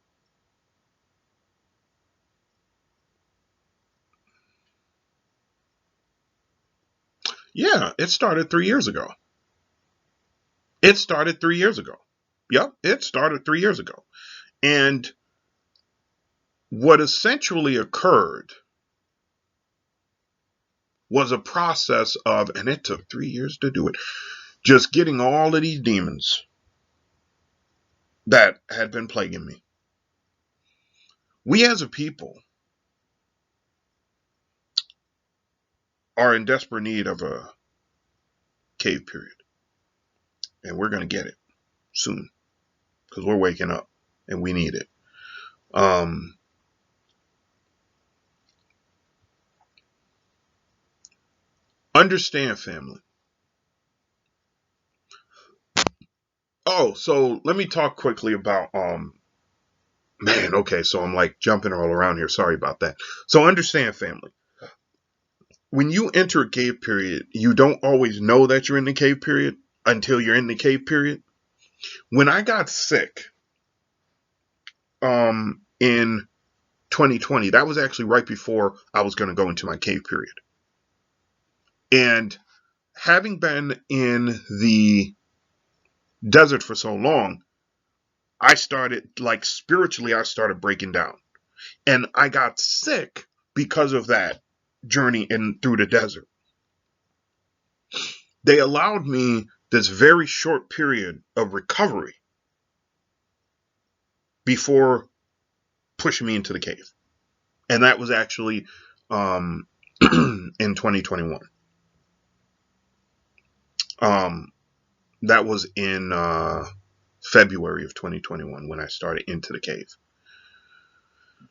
Speaker 1: Yeah, it started 3 years ago. It started 3 years ago. Yep, it started 3 years ago. And what essentially occurred was a process of, and it took 3 years to do it, just getting all of these demons that had been plaguing me. We as a people are in desperate need of a cave period. And we're going to get it soon because we're waking up and we need it. Understand, family. Oh, so let me talk quickly about man, okay, so I'm like jumping all around here. Sorry about that. So understand, family. When you enter a cave period, you don't always know that you're in the cave period until you're in the cave period. When I got sick in 2020, that was actually right before I was going to go into my cave period. And having been in the desert for so long, I started, like, spiritually, I started breaking down. And I got sick because of that journey in through the desert. They allowed me this very short period of recovery before pushing me into the cave. And that was actually in 2021. That was in February of 2021 when I started into the cave.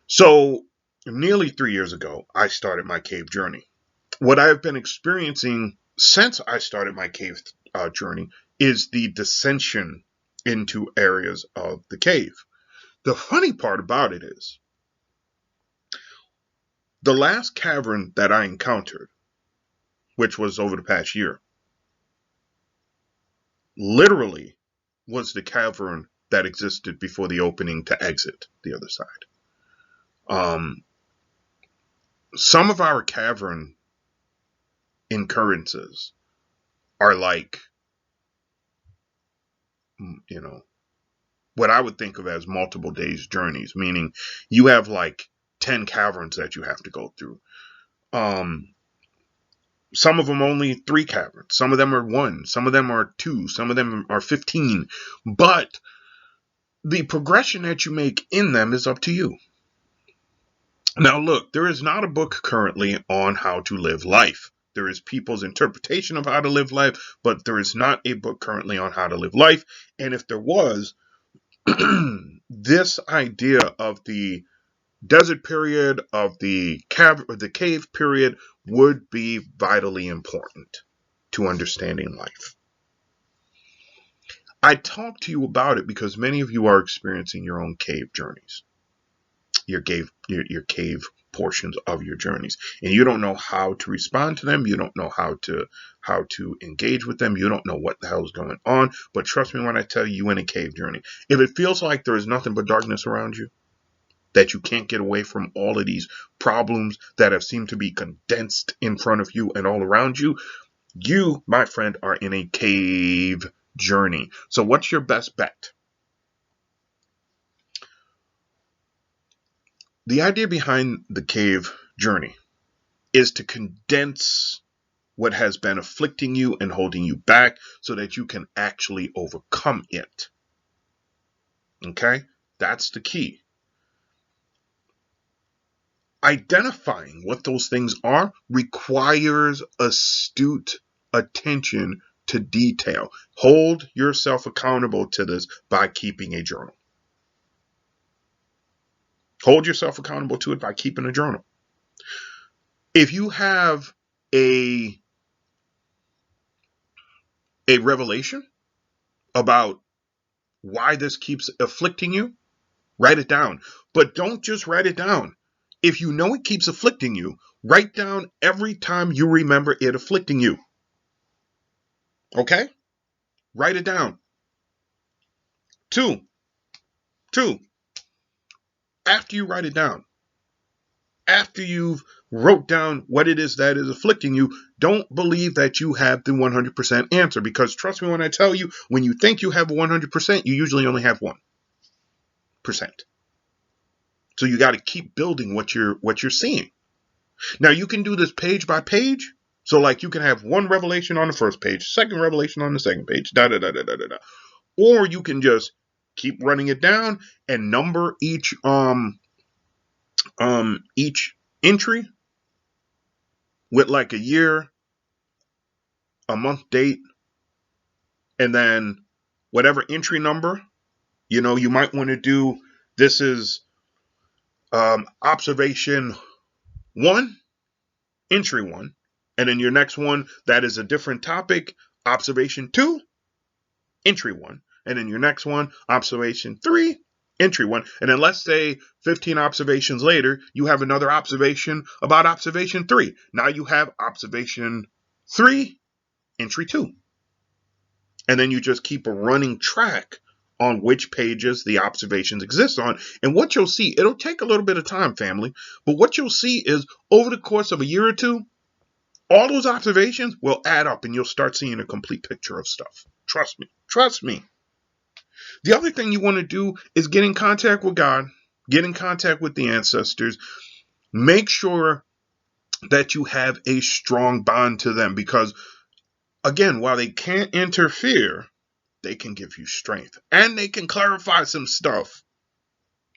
Speaker 1: So nearly 3 years ago, I started my cave journey. What I've been experiencing since I started my cave journey is the dissension into areas of the cave. The funny part about it is the last cavern that I encountered, which was over the past year, literally was the cavern that existed before the opening to exit the other side. Some of our cavern incurrences are like, you know, what I would think of as multiple days journeys, meaning you have like 10 caverns that you have to go through. Some of them only 3 caverns. Some of them are 1. Some of them are 2. Some of them are 15. But the progression that you make in them is up to you. Now, look, there is not a book currently on how to live life. There is people's interpretation of how to live life, but there is not a book currently on how to live life. And if there was, this idea of the desert period, of the cave period, would be vitally important to understanding life. I talk to you about it because many of you are experiencing your own cave journeys, your cave portions of your journeys, and you don't know how to respond to them. You don't know how to engage with them. You don't know what the hell is going on. But trust me when I tell you, you in a cave journey. If it feels like there is nothing but darkness around you, that you can't get away from all of these problems that have seemed to be condensed in front of you and all around you, you, my friend, are in a cave journey. So what's your best bet? The idea behind the cave journey is to condense what has been afflicting you and holding you back so that you can actually overcome it. Okay? That's the key. Identifying what those things are requires astute attention to detail. Hold yourself accountable to this by keeping a journal. Hold yourself accountable to it by keeping a journal. If you have a revelation about why this keeps afflicting you, write it down. But don't just write it down. If you know it keeps afflicting you, write down every time you remember it afflicting you. Okay? Write it down. Two, after you write it down, after you've wrote down what it is that is afflicting you, don't believe that you have the 100% answer, because trust me when I tell you, when you think you have 100%, you usually only have 1%. So you got to keep building what you're seeing. Now you can do this page by page. So like you can have one revelation on the first page, second revelation on the second page, da da da da da da. Or you can just keep running it down and number each entry with like a year, a month date, and then whatever entry number, you might want to do. This is observation 1, entry 1, and then your next one that is a different topic, observation 2, entry 1, and then your next one, observation 3, entry 1, and then let's say 15 observations later, you have another observation about observation 3. Now you have observation 3, entry 2. And then you just keep a running track on which pages the observations exist on. And what you'll see, it'll take a little bit of time, family, but what you'll see is over the course of a year or two, all those observations will add up and you'll start seeing a complete picture of stuff. Trust me. Trust me. The other thing you want to do is get in contact with God, get in contact with the ancestors. Make sure that you have a strong bond to them, because again, while they can't interfere, they can give you strength and they can clarify some stuff.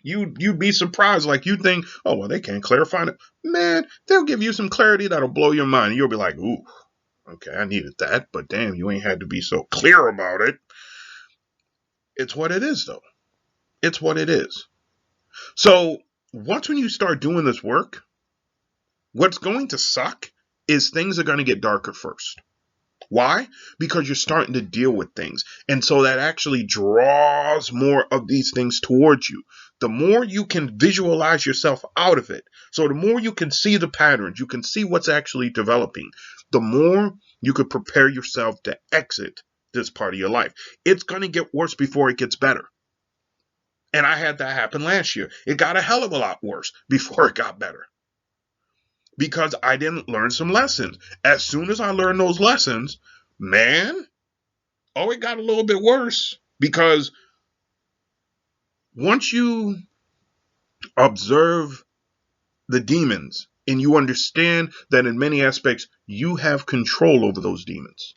Speaker 1: You'd be surprised. Like you think, oh, well, they can't clarify it. Man, they'll give you some clarity that'll blow your mind. You'll be like, ooh, okay, I needed that, but damn, you ain't had to be so clear about it. It's what it is, though. It's what it is. So once when you start doing this work, what's going to suck is things are going to get darker first. Why? Because you're starting to deal with things. And so that actually draws more of these things towards you. The more you can visualize yourself out of it, so the more you can see the patterns, you can see what's actually developing, the more you could prepare yourself to exit this part of your life. It's going to get worse before it gets better. And I had that happen last year. It got a hell of a lot worse before it got better, because I didn't learn some lessons. As soon as I learned those lessons, man, it got a little bit worse, because once you observe the demons and you understand that in many aspects you have control over those demons,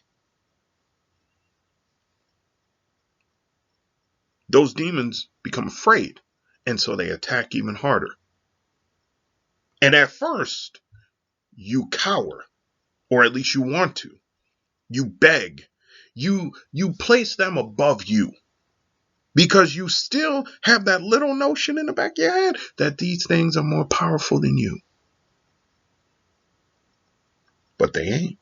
Speaker 1: those demons become afraid, and so they attack even harder. And at first, you cower, or at least you want to. You beg. You place them above you, because you still have that little notion in the back of your head that these things are more powerful than you. But they ain't.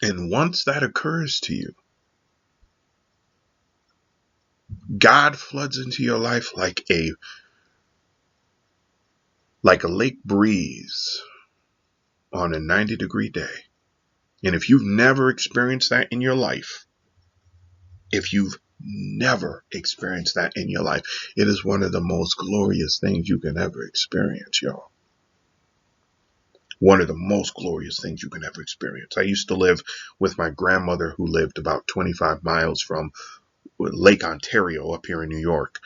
Speaker 1: And once that occurs to you, God floods into your life like a lake breeze on a 90-degree day. And if you've never experienced that in your life, it is one of the most glorious things you can ever experience, y'all. One of the most glorious things you can ever experience. I used to live with my grandmother, who lived about 25 miles from Lake Ontario up here in New York.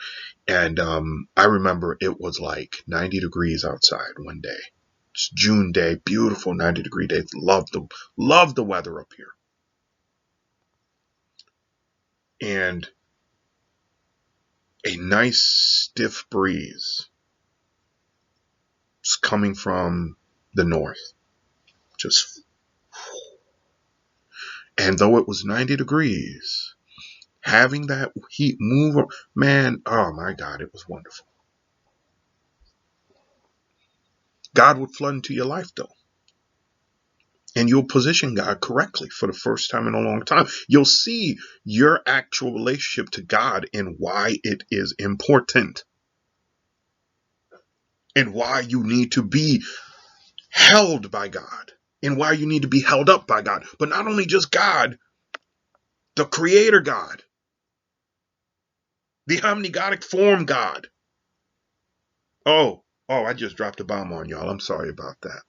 Speaker 1: And I remember it was like 90 degrees outside one day. It's June day, beautiful 90-degree day. Love the weather up here. And a nice stiff breeze is coming from the north. And though it was 90 degrees, having that heat move, man, oh my God, it was wonderful. God would flood into your life, though. And you'll position God correctly for the first time in a long time. You'll see your actual relationship to God and why it is important, and why you need to be held by God, and why you need to be held up by God. But not only just God, the creator God, the omnigonic form God. Oh, Oh, I just dropped a bomb on y'all. I'm sorry about that.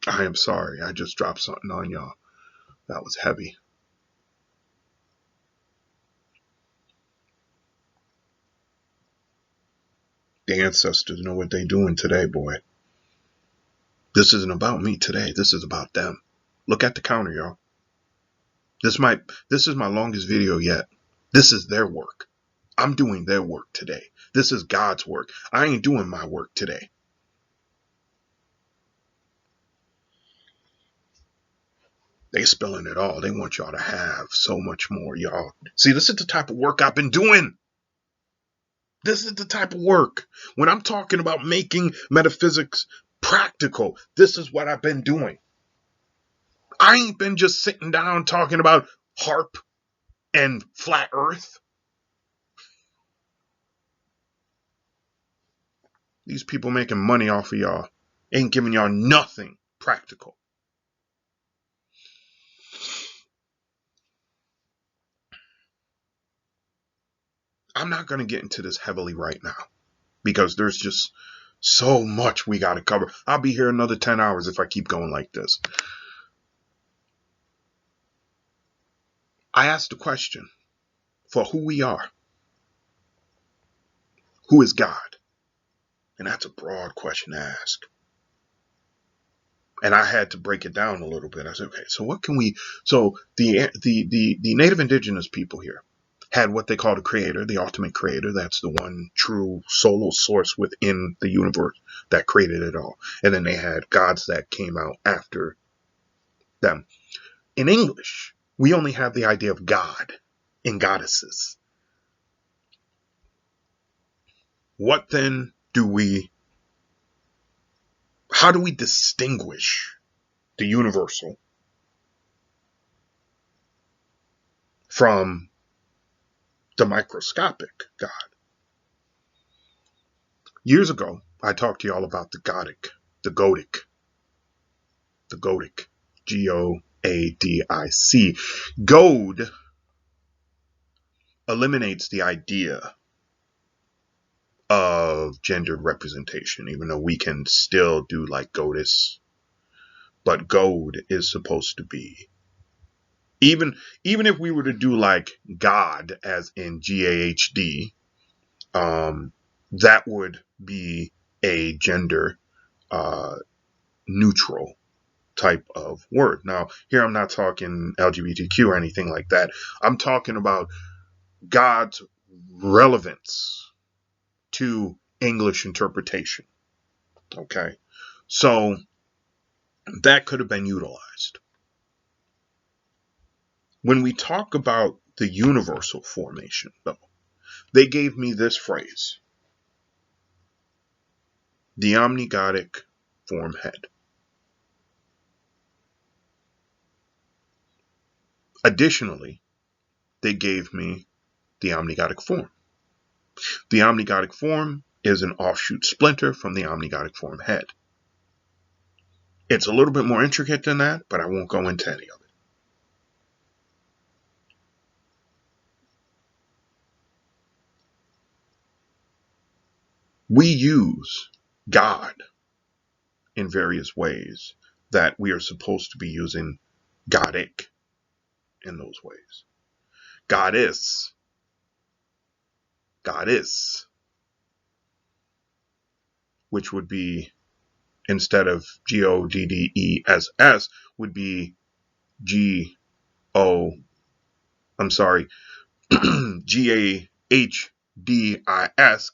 Speaker 1: I am sorry. I just dropped something on y'all. That was heavy. The ancestors know what they're doing today, boy. This isn't about me today. This is about them. Look at the counter, y'all. This is my longest video yet. This is their work. I'm doing their work today. This is God's work. I ain't doing my work today. They spilling it all. They want y'all to have so much more, y'all. See, this is the type of work I've been doing. This is the type of work. When I'm talking about making metaphysics practical, this is what I've been doing. I ain't been just sitting down talking about HARP and flat earth. These people making money off of y'all ain't giving y'all nothing practical. I'm not going to get into this heavily right now because there's just so much we got to cover. I'll be here another 10 hours if I keep going like this. I asked the question for who we are. Who is God? And that's a broad question to ask. And I had to break it down a little bit. I said, okay, so what can we, so the native indigenous people here had what they call the creator, the ultimate creator. That's the one true solo source within the universe that created it all. And then they had gods that came out after them. In English, we only have the idea of God and goddesses. What then how do we distinguish the universal from the microscopic God? Years ago, I talked to y'all about the Godic, G-O-A-D-I-C. God eliminates the idea of gendered representation, even though we can still do like goddess, but God is supposed to be, even if we were to do like God as in G-A-H-D, that would be a gender neutral type of word. Now, here I'm not talking LGBTQ or anything like that. I'm talking about God's relevance to English interpretation. Okay. So that could have been utilized. When we talk about the universal formation, though, they gave me this phrase: the omnigodic form head. Additionally, they gave me the omnigodic form. The omnigodic form is an offshoot splinter from the omnigodic form head. It's a little bit more intricate than that, but I won't go into any of it. We use God in various ways that we are supposed to be using Godic in those ways. Goddess, which would be, instead of Goddess, would be G O, I'm sorry, Gahdis,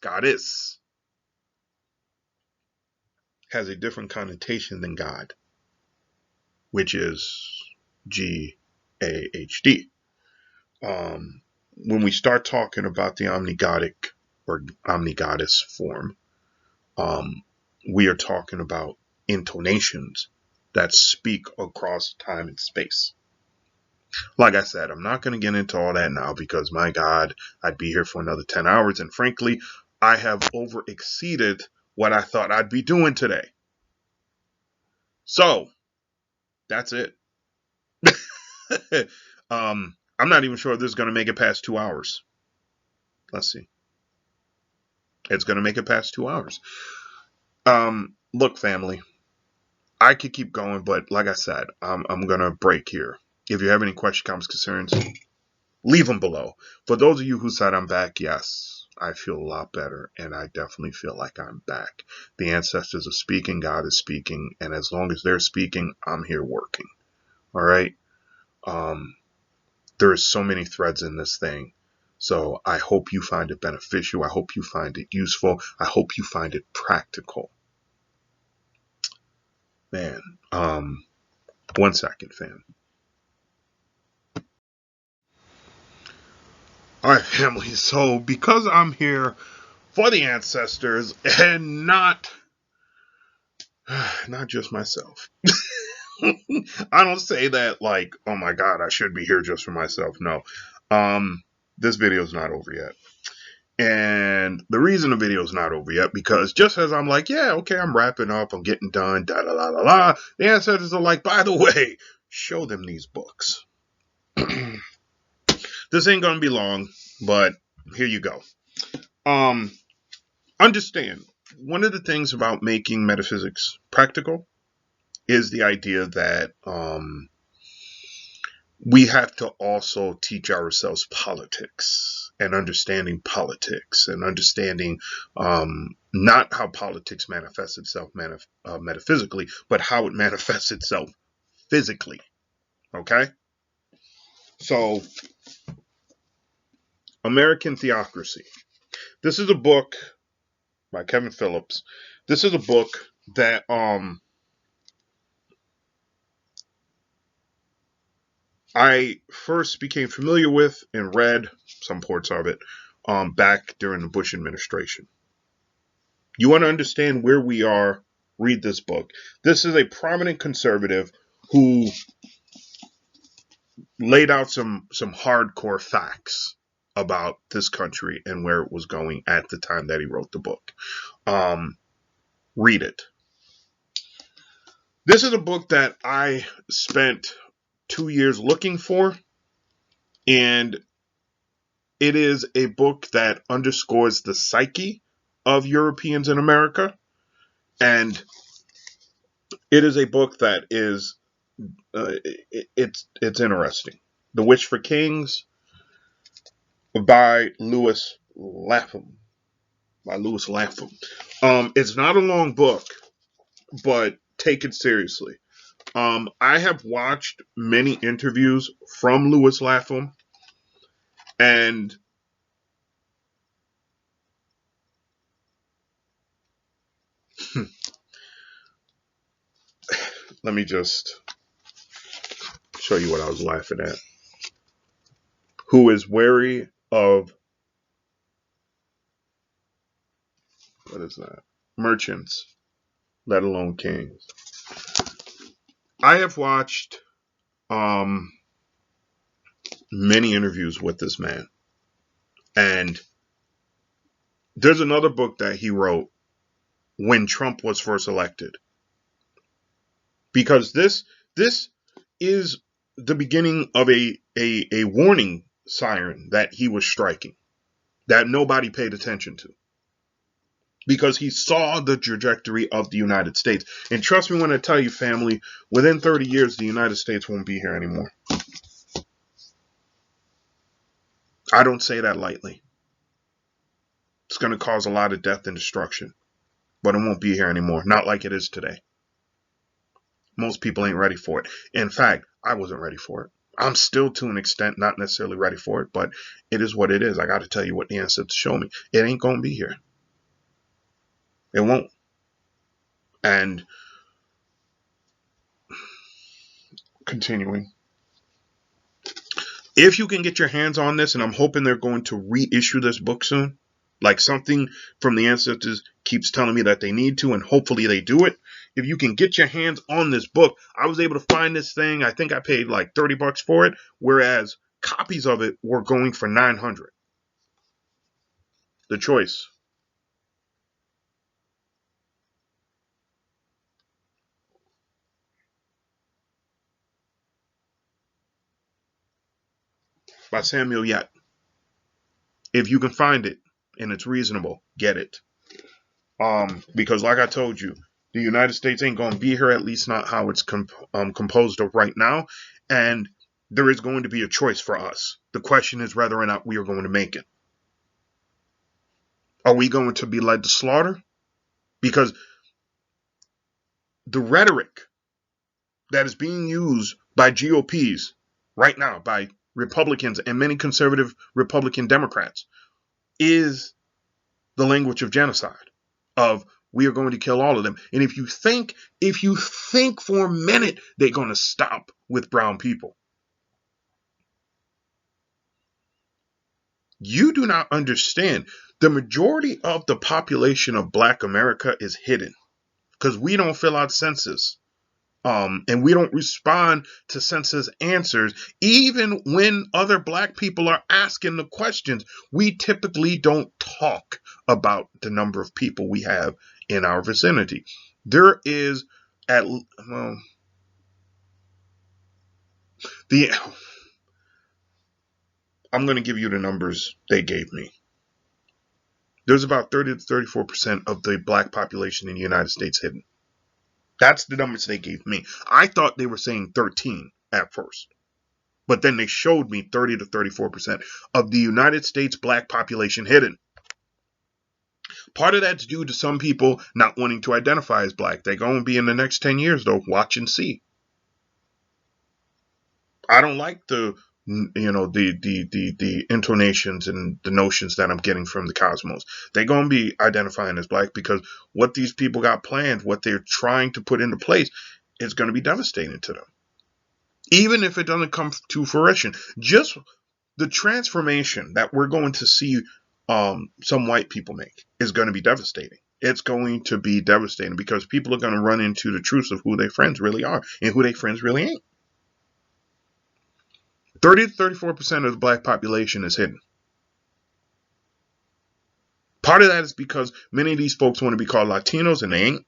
Speaker 1: goddess, has a different connotation than God, which is Gahd. When we start talking about the omnigodic or omnigoddess form, we are talking about intonations that speak across time and space. Like I said, I'm not going to get into all that now because, my God, I'd be here for another 10 hours. And frankly, I have over exceeded what I thought I'd be doing today. So that's it. I'm not even sure if this is going to make it past 2 hours. Let's see. It's going to make it past 2 hours. Look, family, I could keep going, but like I said, I'm going to break here. If you have any questions, comments, concerns, leave them below. For those of you who said I'm back, yes, I feel a lot better, and I definitely feel like I'm back. The ancestors are speaking, God is speaking, and as long as they're speaking, I'm here working. All right? There are so many threads in this thing. So I hope you find it beneficial. I hope you find it useful. I hope you find it practical. Man, 1 second, fam. All right, family. So because I'm here for the ancestors and not just myself. I don't say that like, oh my God, I should be here just for myself. No. This video is not over yet. And the reason the video is not over yet, because just as I'm like, yeah, okay, I'm wrapping up, I'm getting done, da da da da da, the ancestors are like, by the way, show them these books. This ain't gonna be long, but here you go. Understand, one of the things about making metaphysics practical is the idea that we have to also teach ourselves politics and understanding politics and understanding not how politics manifests itself metaphysically, but how it manifests itself physically. Okay? So, American Theocracy. This is a book by Kevin Phillips. This is a book that I first became familiar with and read some parts of it back during the Bush administration. You want to understand where we are, read this book. This is a prominent conservative who laid out some hardcore facts about this country and where it was going at the time that he wrote the book. Read it. This is a book that I spent 2 years looking for, and it is a book that underscores the psyche of Europeans in America, and it is a book that is it's interesting. The Wish for Kings by Lewis Lapham. It's not a long book, but take it seriously. I have watched many interviews from Lewis Lapham, and let me just show you what I was laughing at. Who is wary of, what is that? Merchants, let alone kings. I have watched many interviews with this man. And there's another book that he wrote when Trump was first elected. Because this is the beginning of a warning siren that he was striking, that nobody paid attention to. Because he saw the trajectory of the United States. And trust me when I tell you, family, within 30 years, the United States won't be here anymore. I don't say that lightly. It's going to cause a lot of death and destruction. But it won't be here anymore. Not like it is today. Most people ain't ready for it. In fact, I wasn't ready for it. I'm still, to an extent, not necessarily ready for it, but it is what it is. I got to tell you what the ancestors show me. It ain't going to be here. It won't. And continuing. If you can get your hands on this, and I'm hoping they're going to reissue this book soon, like something from the ancestors keeps telling me that they need to, and hopefully they do it. If you can get your hands on this book, I was able to find this thing. I think I paid like $30 for it, whereas copies of it were going for $900. The choice. By Samuel Yet. If you can find it. and it's reasonable. Get it. Because like I told you, the United States ain't going to be here, at least not how it's composed of right now. And there is going to be a choice for us. The question is whether or not we are going to make it. Are we going to be led to slaughter? Because the rhetoric that is being used by GOPs right now, by Republicans and many conservative Republican Democrats, is the language of genocide, of we are going to kill all of them. And if you think for a minute they're going to stop with brown people, you do not understand. The majority of the population of Black America is hidden because we don't fill out census. And we don't respond to census answers. Even when other Black people are asking the questions, we typically don't talk about the number of people we have in our vicinity. There is I'm going to give you the numbers they gave me. There's about 30 to 34% of the Black population in the United States hidden. That's the numbers they gave me. I thought they were saying 13 at first. But then they showed me 30 to 34% of the United States Black population hidden. Part of that's due to some people not wanting to identify as Black. They're going to be in the next 10 years, though. Watch and see. I don't like the intonations and the notions that I'm getting from the cosmos. They're going to be identifying as Black because what these people got planned, what they're trying to put into place, is going to be devastating to them. Even if it doesn't come to fruition, just the transformation that we're going to see some white people make is going to be devastating. It's going to be devastating because people are going to run into the truth of who their friends really are and who their friends really ain't. 30 to 34% of the Black population is hidden. Part of that is because many of these folks want to be called Latinos and they ain't.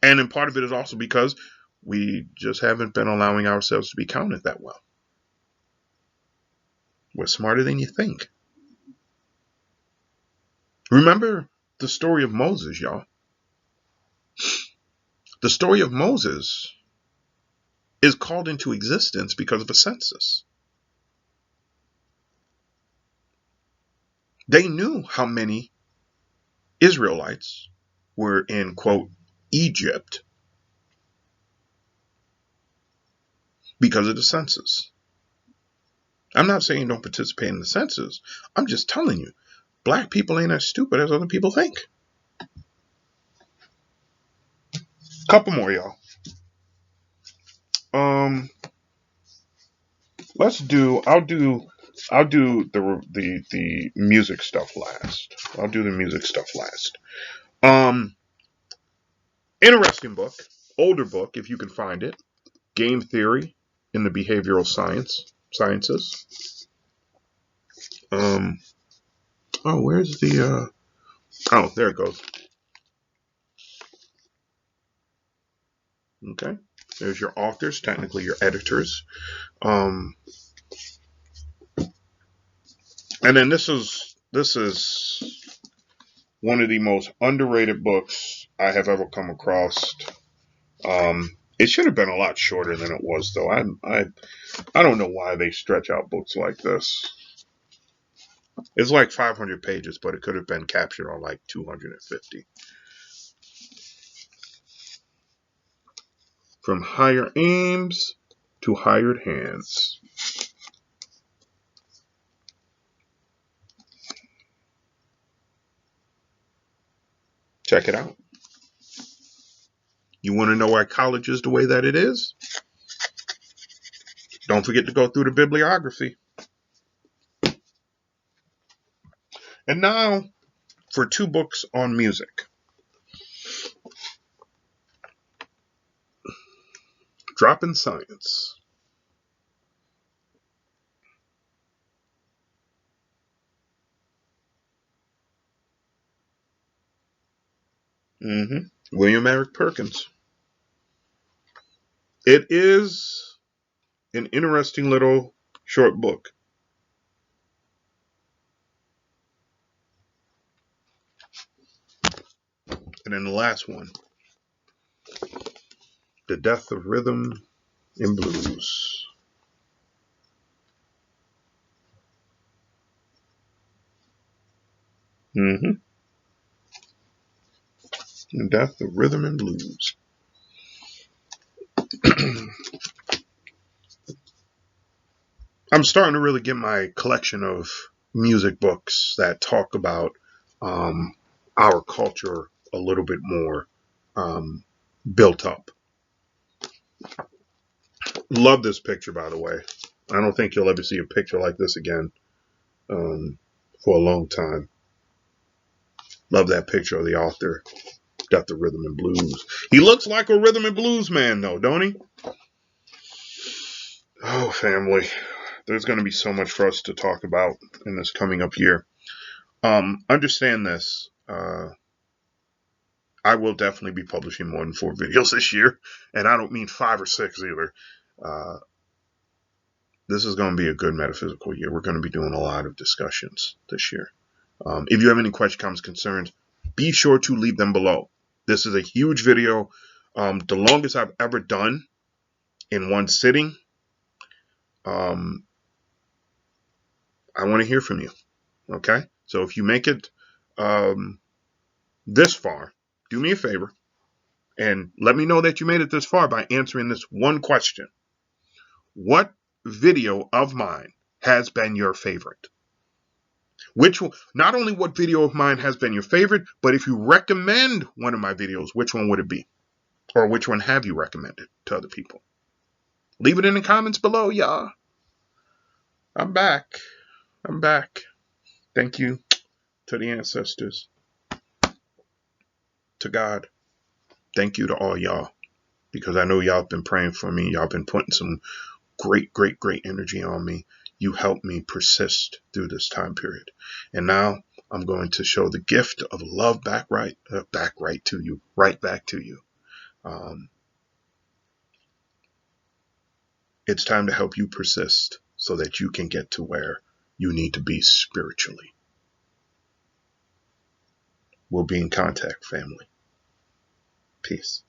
Speaker 1: And then part of it is also because we just haven't been allowing ourselves to be counted that well. We're smarter than you think. Remember the story of Moses, y'all. The story of Moses is called into existence because of a census. They knew how many Israelites were in, quote, Egypt because of the census. I'm not saying don't participate in the census. I'm just telling you, Black people ain't as stupid as other people think. Couple more, y'all. I'll do the music stuff last. I'll do the music stuff last. Interesting book, older book if you can find it. Game Theory in the Behavioral Sciences. Where's the there it goes. Okay. There's your authors, technically your editors. And then this is one of the most underrated books I have ever come across. It should have been a lot shorter than it was, though. I don't know why they stretch out books like this. It's like 500 pages, but it could have been captured on like 250. From Higher Aims to Hired Hands. Check it out. You want to know why college is the way that it is? Don't forget to go through the bibliography. And now for 2 books on music. Dropping Science. William Eric Perkins. It is an interesting little short book. And then the last one, the death of rhythm and blues. The death of rhythm and blues. I'm starting to really get my collection of music books that talk about our culture a little bit more built up. Love this picture, by the way. I don't think you'll ever see a picture like this again for a long time. Love that picture of the author. Got the rhythm and blues. He looks like a rhythm and blues man, though, don't he? Oh, family. There's going to be so much for us to talk about in this coming up year. Understand this. I will definitely be publishing more than 4 videos this year. And I don't mean 5 or 6 either. This is going to be a good metaphysical year. We're going to be doing a lot of discussions this year. If you have any questions, comments, concerns, be sure to leave them below. This is a huge video. The longest I've ever done in one sitting. I want to hear from you. Okay? So if you make it this far, do me a favor and let me know that you made it this far by answering this one question. What video of mine has been your favorite? Which one, not only what video of mine has been your favorite, but if you recommend one of my videos, which one would it be? Or which one have you recommended to other people? Leave it in the comments below, y'all. I'm back. Thank you to the ancestors, to God. Thank you to all y'all, because I know y'all have been praying for me. Y'all been putting some great energy on me. You helped me persist through this time period. And now I'm going to show the gift of love right back to you. It's time to help you persist so that you can get to where you need to be spiritually. We'll be in contact, family. Peace.